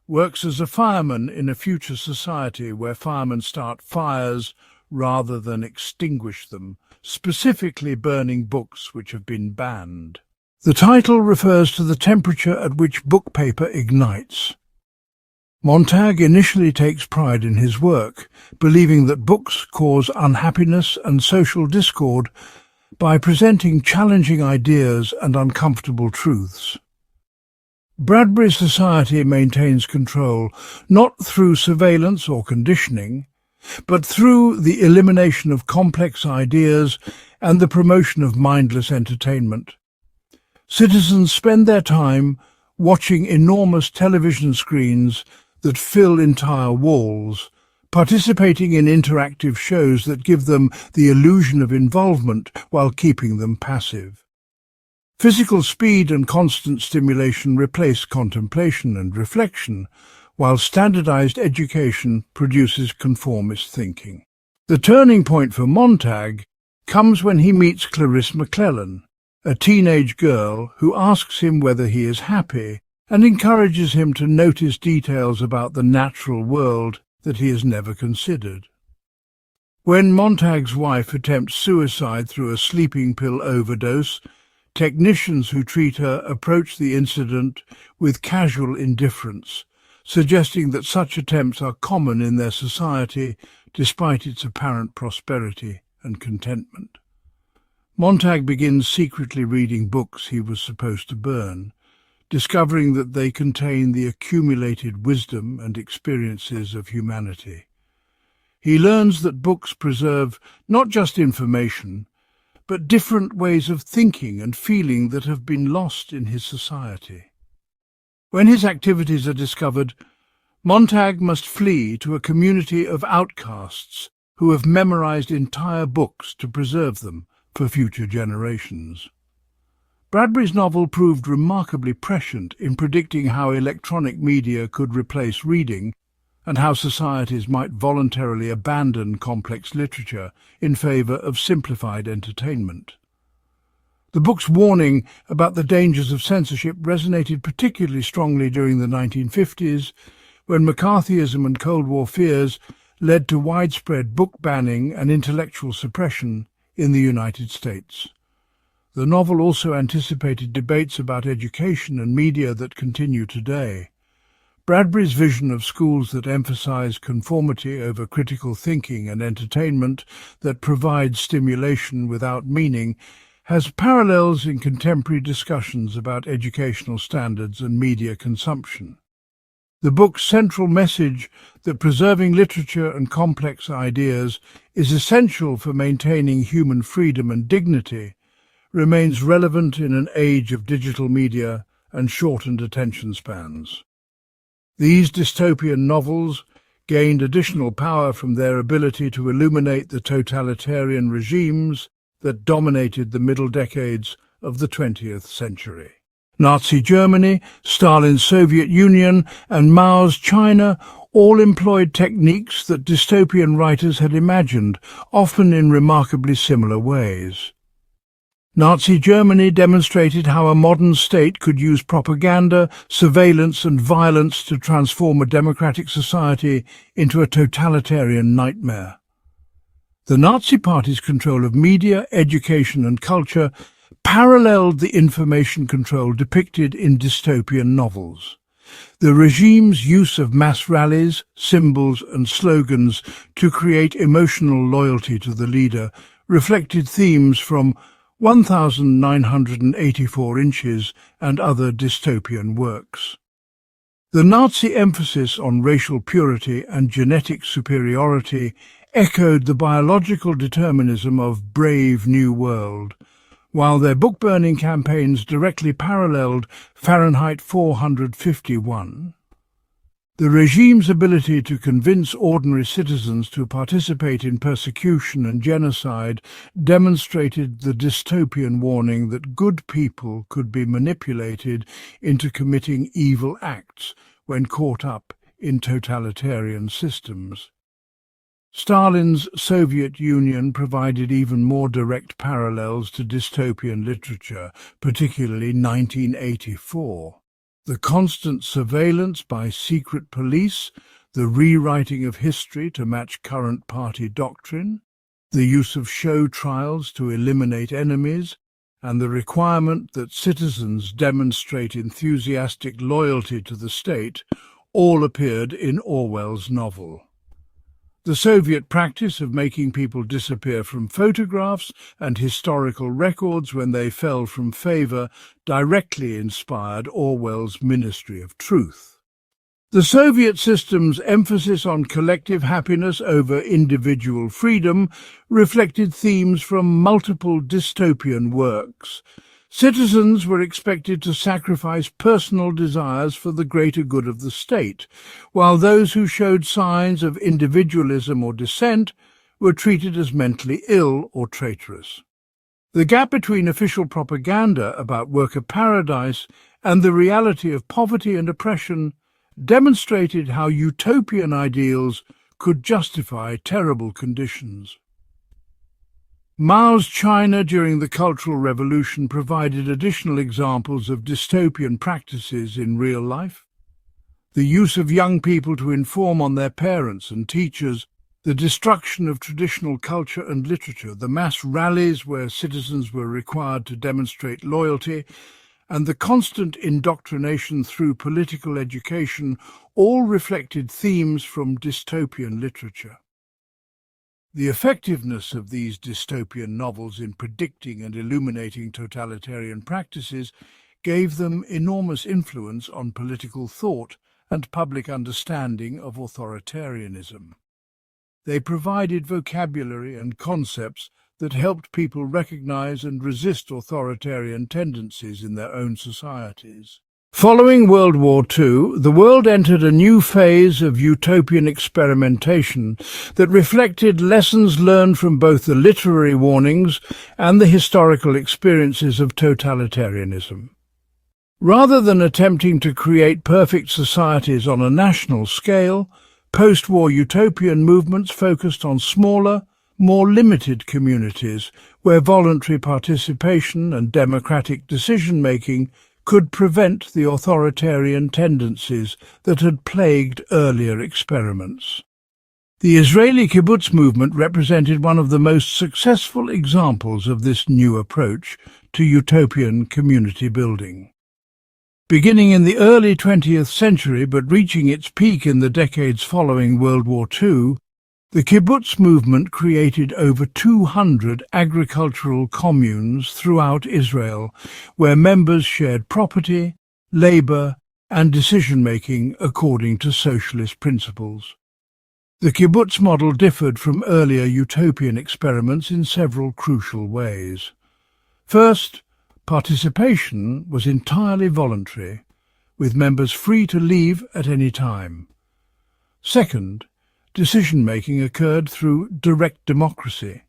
works as a fireman in a future society where firemen start fires rather than extinguish them, specifically burning books which have been banned. The title refers to the temperature at which book paper ignites. Montag initially takes pride in his work, believing that books cause unhappiness and social discord by presenting challenging ideas and uncomfortable truths. Bradbury's society maintains control not through surveillance or conditioning, but through the elimination of complex ideas and the promotion of mindless entertainment. Citizens spend their time watching enormous television screens that fill entire walls, participating in interactive shows that give them the illusion of involvement while keeping them passive. Physical speed and constant stimulation replace contemplation and reflection, while standardized education produces conformist thinking. The turning point for Montag comes when he meets Clarisse McClellan, a teenage girl who asks him whether he is happy and encourages him to notice details about the natural world that he has never considered. When Montag's wife attempts suicide through a sleeping pill overdose, technicians who treat her approach the incident with casual indifference, suggesting that such attempts are common in their society despite its apparent prosperity and contentment. Montag begins secretly reading books he was supposed to burn, discovering that they contain the accumulated wisdom and experiences of humanity. He learns that books preserve not just information, but different ways of thinking and feeling that have been lost in his society. When his activities are discovered, Montag must flee to a community of outcasts who have memorized entire books to preserve them for future generations. Bradbury's novel proved remarkably prescient in predicting how electronic media could replace reading and how societies might voluntarily abandon complex literature in favour of simplified entertainment. The book's warning about the dangers of censorship resonated particularly strongly during the 1950s, when McCarthyism and Cold War fears led to widespread book banning and intellectual suppression in the United States. The novel also anticipated debates about education and media that continue today. Bradbury's vision of schools that emphasize conformity over critical thinking and entertainment that provides stimulation without meaning has parallels in contemporary discussions about educational standards and media consumption. The book's central message that preserving literature and complex ideas is essential for maintaining human freedom and dignity remains relevant in an age of digital media and shortened attention spans. These dystopian novels gained additional power from their ability to illuminate the totalitarian regimes that dominated the middle decades of the 20th century. Nazi Germany, Stalin's Soviet Union, and Mao's China all employed techniques that dystopian writers had imagined, often in remarkably similar ways. Nazi Germany demonstrated how a modern state could use propaganda, surveillance and violence to transform a democratic society into a totalitarian nightmare. The Nazi Party's control of media, education and culture paralleled the information control depicted in dystopian novels. The regime's use of mass rallies, symbols and slogans to create emotional loyalty to the leader reflected themes from 1984 Inches and other dystopian works. The Nazi emphasis on racial purity and genetic superiority echoed the biological determinism of Brave New World, while their book-burning campaigns directly paralleled Fahrenheit 451. The regime's ability to convince ordinary citizens to participate in persecution and genocide demonstrated the dystopian warning that good people could be manipulated into committing evil acts when caught up in totalitarian systems. Stalin's Soviet Union provided even more direct parallels to dystopian literature, particularly 1984. The constant surveillance by secret police, the rewriting of history to match current party doctrine, the use of show trials to eliminate enemies, and the requirement that citizens demonstrate enthusiastic loyalty to the state all appeared in Orwell's novel. The Soviet practice of making people disappear from photographs and historical records when they fell from favor directly inspired Orwell's Ministry of Truth. The Soviet system's emphasis on collective happiness over individual freedom reflected themes from multiple dystopian works. Citizens were expected to sacrifice personal desires for the greater good of the state, while those who showed signs of individualism or dissent were treated as mentally ill or traitorous. The gap between official propaganda about worker paradise and the reality of poverty and oppression demonstrated how utopian ideals could justify terrible conditions. Mao's China during the Cultural Revolution provided additional examples of dystopian practices in real life. The use of young people to inform on their parents and teachers, the destruction of traditional culture and literature, the mass rallies where citizens were required to demonstrate loyalty, and the constant indoctrination through political education all reflected themes from dystopian literature. The effectiveness of these dystopian novels in predicting and illuminating totalitarian practices gave them enormous influence on political thought and public understanding of authoritarianism. They provided vocabulary and concepts that helped people recognize and resist authoritarian tendencies in their own societies. Following World War II, the world entered a new phase of utopian experimentation that reflected lessons learned from both the literary warnings and the historical experiences of totalitarianism. Rather than attempting to create perfect societies on a national scale, post-war utopian movements focused on smaller, more limited communities where voluntary participation and democratic decision-making could prevent the authoritarian tendencies that had plagued earlier experiments. The Israeli kibbutz movement represented one of the most successful examples of this new approach to utopian community building. Beginning in the early 20th century but reaching its peak in the decades following World War II, the kibbutz movement created over 200 agricultural communes throughout Israel, where members shared property, labor, and decision-making according to socialist principles. The kibbutz model differed from earlier utopian experiments in several crucial ways. First, participation was entirely voluntary, with members free to leave at any time. Second, decision-making occurred through direct democracy,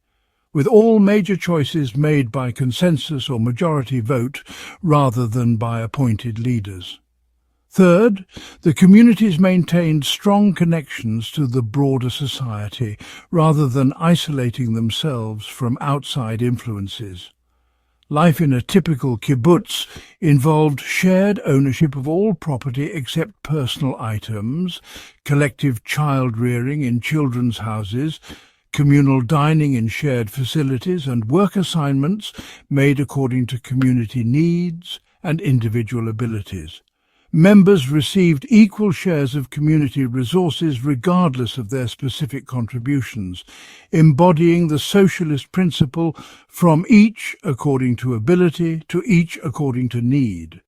with all major choices made by consensus or majority vote rather than by appointed leaders. Third, the communities maintained strong connections to the broader society rather than isolating themselves from outside influences. Life in a typical kibbutz involved shared ownership of all property except personal items, collective child-rearing in children's houses, communal dining in shared facilities, and work assignments made according to community needs and individual abilities. Members received equal shares of community resources regardless of their specific contributions, embodying the socialist principle from each according to ability to each according to need.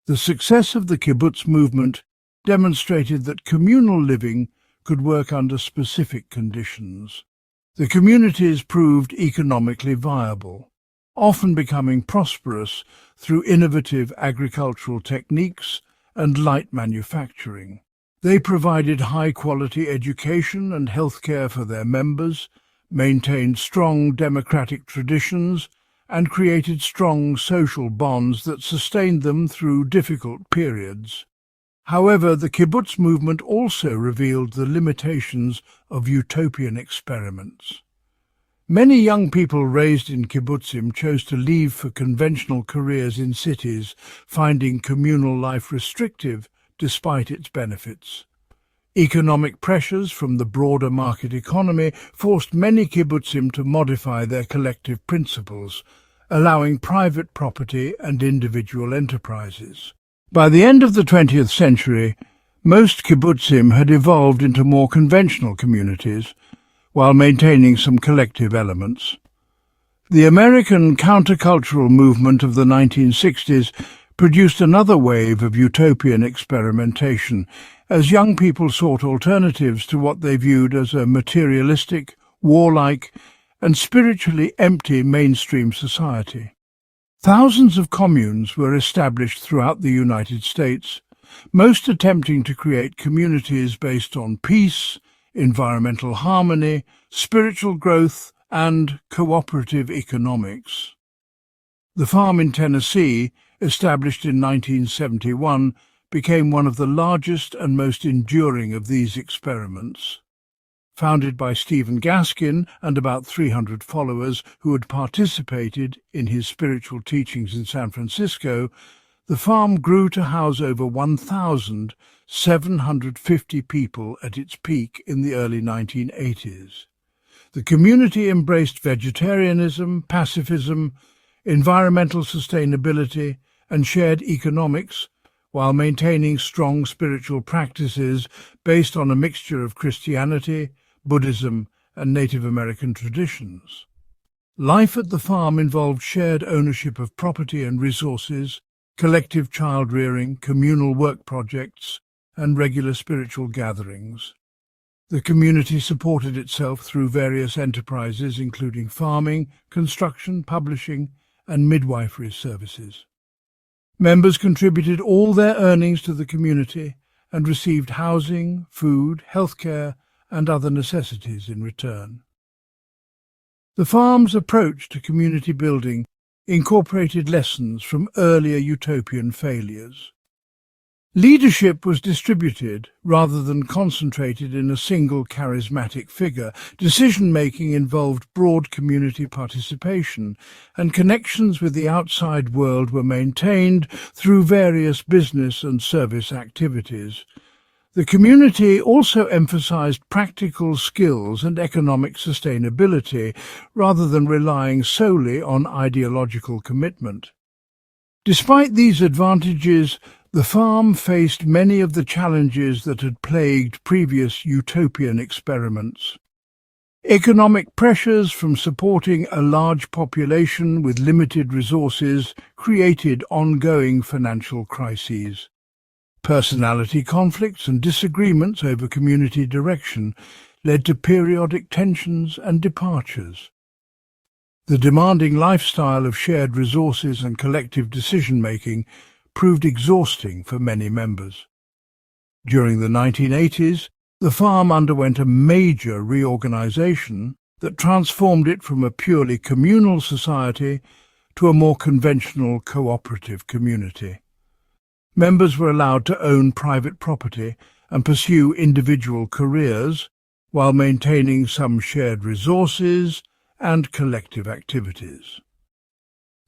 The success of the kibbutz movement demonstrated that communal living could work under specific conditions. The communities proved economically viable, often becoming prosperous through innovative agricultural techniques and light manufacturing. They provided high-quality education and healthcare for their members, maintained strong democratic traditions, and created strong social bonds that sustained them through difficult periods. However, the kibbutz movement also revealed the limitations of utopian experiments. Many young people raised in kibbutzim chose to leave for conventional careers in cities, finding communal life restrictive despite its benefits. Economic pressures from the broader market economy forced many kibbutzim to modify their collective principles, allowing private property and individual enterprises. By the end of the 20th century, most kibbutzim had evolved into more conventional communities, while maintaining some collective elements. The American countercultural movement of the 1960s produced another wave of utopian experimentation, as young people sought alternatives to what they viewed as a materialistic, warlike, and spiritually empty mainstream society. Thousands of communes were established throughout the United States, most attempting to create communities based on peace, environmental harmony, spiritual growth, and cooperative economics. The farm in Tennessee, established in 1971, became one of the largest and most enduring of these experiments. Founded by Stephen Gaskin and about 300 followers who had participated in his spiritual teachings in San Francisco, the farm grew to house over 1,750 people at its peak in the early 1980s. The community embraced vegetarianism, pacifism, environmental sustainability, and shared economics, while maintaining strong spiritual practices based on a mixture of Christianity, Buddhism, and Native American traditions. Life at the farm involved shared ownership of property and resources, collective child-rearing, communal work projects, and regular spiritual gatherings. The community supported itself through various enterprises including farming, construction, publishing, and midwifery services. Members contributed all their earnings to the community and received housing, food, healthcare, and other necessities in return. The farm's approach to community building incorporated lessons from earlier utopian failures. Leadership was distributed rather than concentrated in a single charismatic figure. Decision-making involved broad community participation, and connections with the outside world were maintained through various business and service activities. The community also emphasized practical skills and economic sustainability rather than relying solely on ideological commitment. Despite these advantages, the farm faced many of the challenges that had plagued previous utopian experiments. Economic pressures from supporting a large population with limited resources created ongoing financial crises. Personality conflicts and disagreements over community direction led to periodic tensions and departures. The demanding lifestyle of shared resources and collective decision-making proved exhausting for many members. During the 1980s, the farm underwent a major reorganization that transformed it from a purely communal society to a more conventional cooperative community. Members were allowed to own private property and pursue individual careers while maintaining some shared resources and collective activities.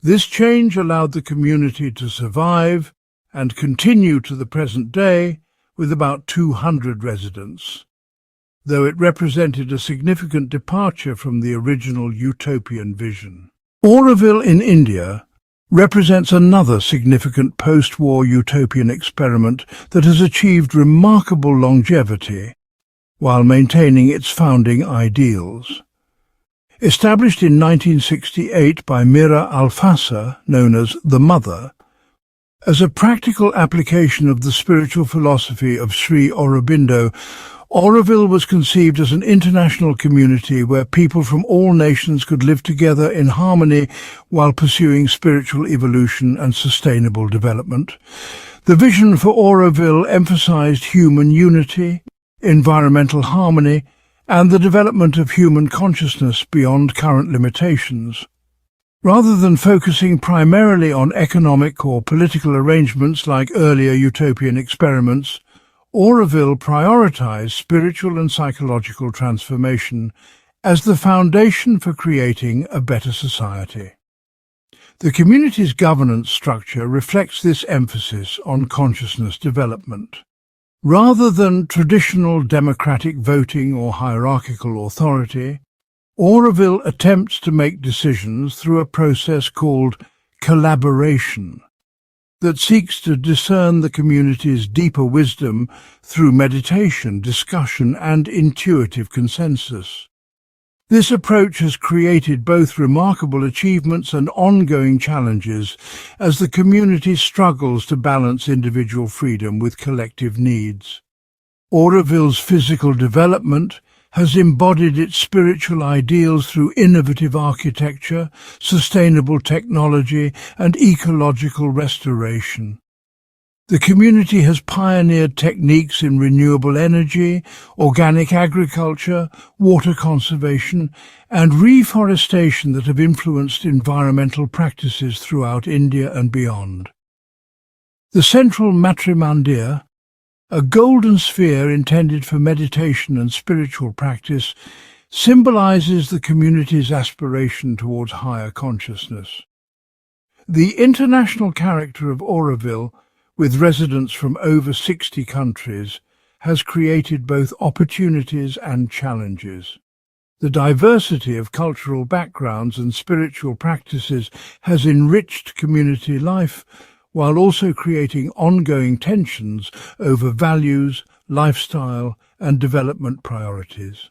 This change allowed the community to survive and continue to the present day with about 200 residents, though it represented a significant departure from the original utopian vision. Auroville in India represents another significant post-war utopian experiment that has achieved remarkable longevity while maintaining its founding ideals. Established in 1968 by Mira Alfassa, known as the Mother, As a practical application of the spiritual philosophy of Sri Aurobindo, Auroville was conceived as an international community where people from all nations could live together in harmony while pursuing spiritual evolution and sustainable development. The vision for Auroville emphasized human unity, environmental harmony, and the development of human consciousness beyond current limitations. Rather than focusing primarily on economic or political arrangements like earlier utopian experiments, Auroville prioritized spiritual and psychological transformation as the foundation for creating a better society. The community's governance structure reflects this emphasis on consciousness development. Rather than traditional democratic voting or hierarchical authority, Auroville attempts to make decisions through a process called collaboration that seeks to discern the community's deeper wisdom through meditation, discussion, and intuitive consensus. This approach has created both remarkable achievements and ongoing challenges as the community struggles to balance individual freedom with collective needs. Auroville's physical development has embodied its spiritual ideals through innovative architecture, sustainable technology, and ecological restoration. The community has pioneered techniques in renewable energy, organic agriculture, water conservation, and reforestation that have influenced environmental practices throughout India and beyond. The central Matrimandir, a golden sphere intended for meditation and spiritual practice, symbolizes the community's aspiration towards higher consciousness. The international character of Auroville, with residents from over 60 countries, has created both opportunities and challenges. The diversity of cultural backgrounds and spiritual practices has enriched community life, while also creating ongoing tensions over values, lifestyle, and development priorities.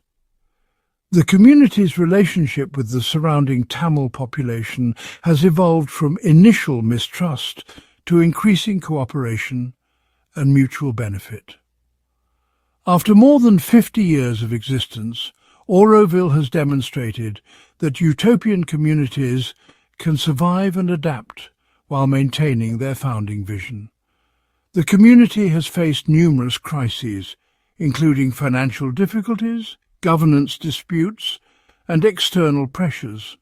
The community's relationship with the surrounding Tamil population has evolved from initial mistrust to increasing cooperation and mutual benefit. After more than 50 years of existence, Auroville has demonstrated that utopian communities can survive and adapt while maintaining their founding vision. The community has faced numerous crises, including financial difficulties, governance disputes, and external pressures,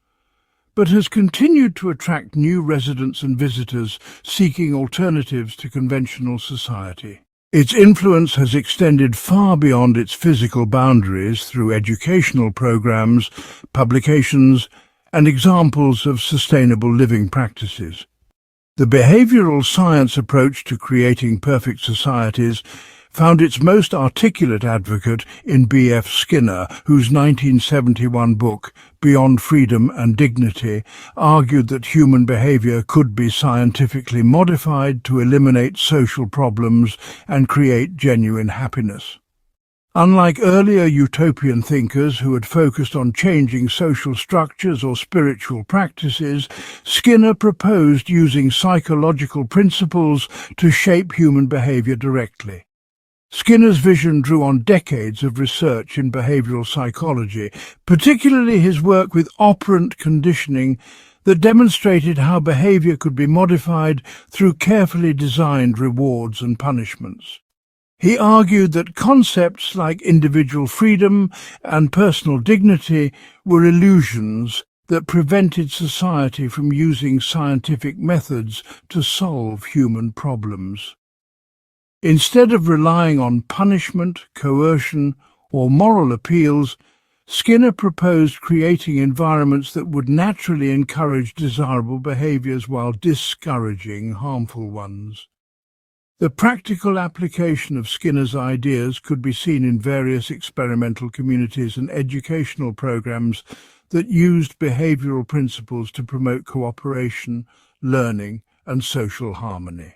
but has continued to attract new residents and visitors seeking alternatives to conventional society. Its influence has extended far beyond its physical boundaries through educational programs, publications, and examples of sustainable living practices. The behavioral science approach to creating perfect societies found its most articulate advocate in B.F. Skinner, whose 1971 book, Beyond Freedom and Dignity, argued that human behavior could be scientifically modified to eliminate social problems and create genuine happiness. Unlike earlier utopian thinkers who had focused on changing social structures or spiritual practices, Skinner proposed using psychological principles to shape human behavior directly. Skinner's vision drew on decades of research in behavioral psychology, particularly his work with operant conditioning that demonstrated how behavior could be modified through carefully designed rewards and punishments. He argued that concepts like individual freedom and personal dignity were illusions that prevented society from using scientific methods to solve human problems. Instead of relying on punishment, coercion, or moral appeals, Skinner proposed creating environments that would naturally encourage desirable behaviors while discouraging harmful ones. The practical application of Skinner's ideas could be seen in various experimental communities and educational programs that used behavioral principles to promote cooperation, learning, and social harmony.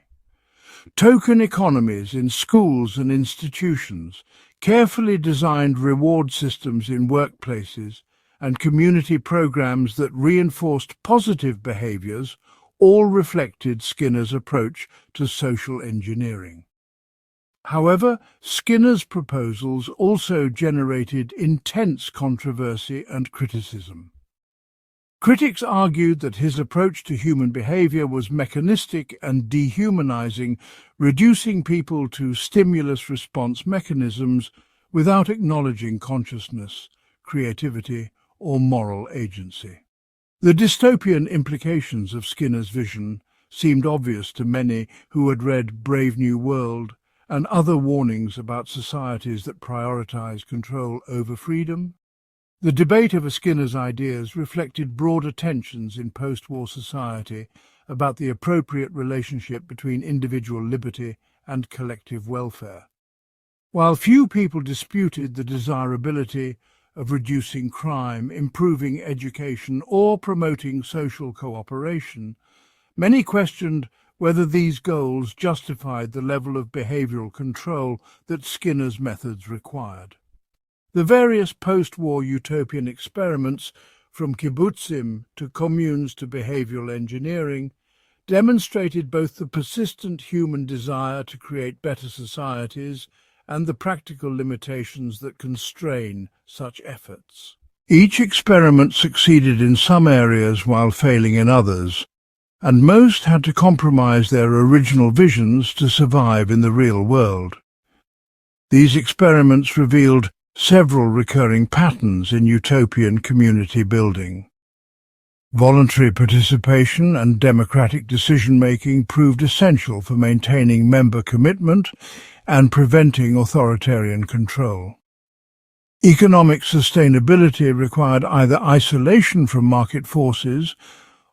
Token economies in schools and institutions, carefully designed reward systems in workplaces, and community programs that reinforced positive behaviors all reflected Skinner's approach to social engineering. However, Skinner's proposals also generated intense controversy and criticism. Critics argued that his approach to human behavior was mechanistic and dehumanizing, reducing people to stimulus-response mechanisms without acknowledging consciousness, creativity, or moral agency. The dystopian implications of Skinner's vision seemed obvious to many who had read Brave New World and other warnings about societies that prioritize control over freedom. The debate over Skinner's ideas reflected broader tensions in post-war society about the appropriate relationship between individual liberty and collective welfare. While few people disputed the desirability of reducing crime, improving education, or promoting social cooperation, many questioned whether these goals justified the level of behavioral control that Skinner's methods required. The various post-war utopian experiments, from kibbutzim to communes to behavioral engineering, demonstrated both the persistent human desire to create better societies and the practical limitations that constrain such efforts. Each experiment succeeded in some areas while failing in others, and most had to compromise their original visions to survive in the real world. These experiments revealed several recurring patterns in utopian community building. Voluntary participation and democratic decision-making proved essential for maintaining member commitment and preventing authoritarian control. Economic sustainability required either isolation from market forces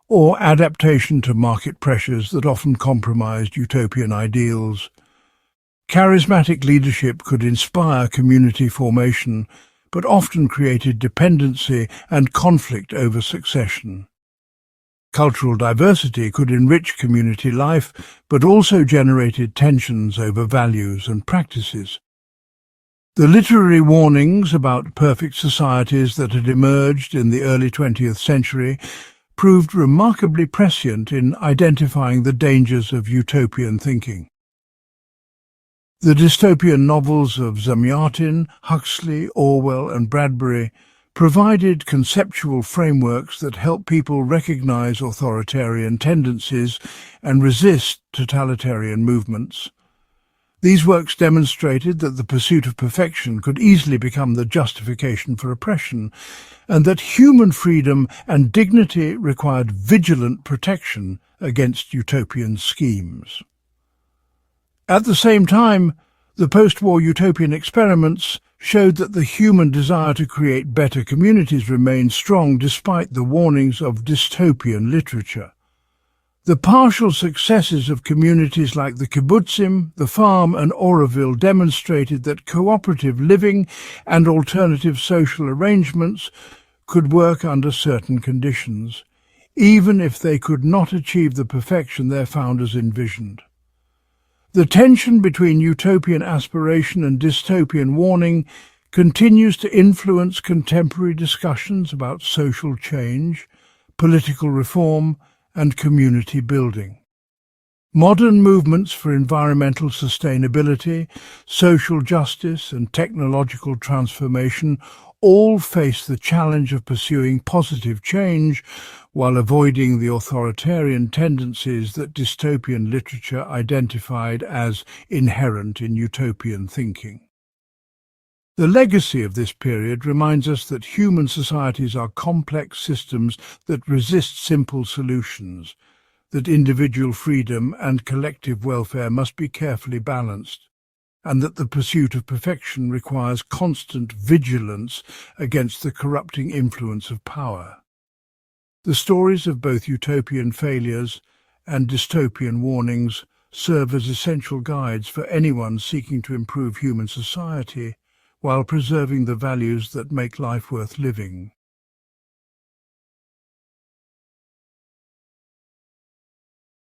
or adaptation to market pressures that often compromised utopian ideals. Charismatic leadership could inspire community formation, but often created dependency and conflict over succession. Cultural diversity could enrich community life, but also generated tensions over values and practices. The literary warnings about perfect societies that had emerged in the early 20th century proved remarkably prescient in identifying the dangers of utopian thinking. The dystopian novels of Zamyatin, Huxley, Orwell and Bradbury provided conceptual frameworks that help people recognize authoritarian tendencies and resist totalitarian movements. These works demonstrated that the pursuit of perfection could easily become the justification for oppression, and that human freedom and dignity required vigilant protection against utopian schemes. At the same time, the post-war utopian experiments showed that the human desire to create better communities remained strong despite the warnings of dystopian literature. The partial successes of communities like the kibbutzim, the farm and Oroville demonstrated that cooperative living and alternative social arrangements could work under certain conditions, even if they could not achieve the perfection their founders envisioned. The tension between utopian aspiration and dystopian warning continues to influence contemporary discussions about social change, political reform, and community building. Modern movements for environmental sustainability, social justice, and technological transformation all face the challenge of pursuing positive change while avoiding the authoritarian tendencies that dystopian literature identified as inherent in utopian thinking. The legacy of this period reminds us that human societies are complex systems that resist simple solutions, that individual freedom and collective welfare must be carefully balanced, and that the pursuit of perfection requires constant vigilance against the corrupting influence of power. The stories of both utopian failures and dystopian warnings serve as essential guides for anyone seeking to improve human society while preserving the values that make life worth living.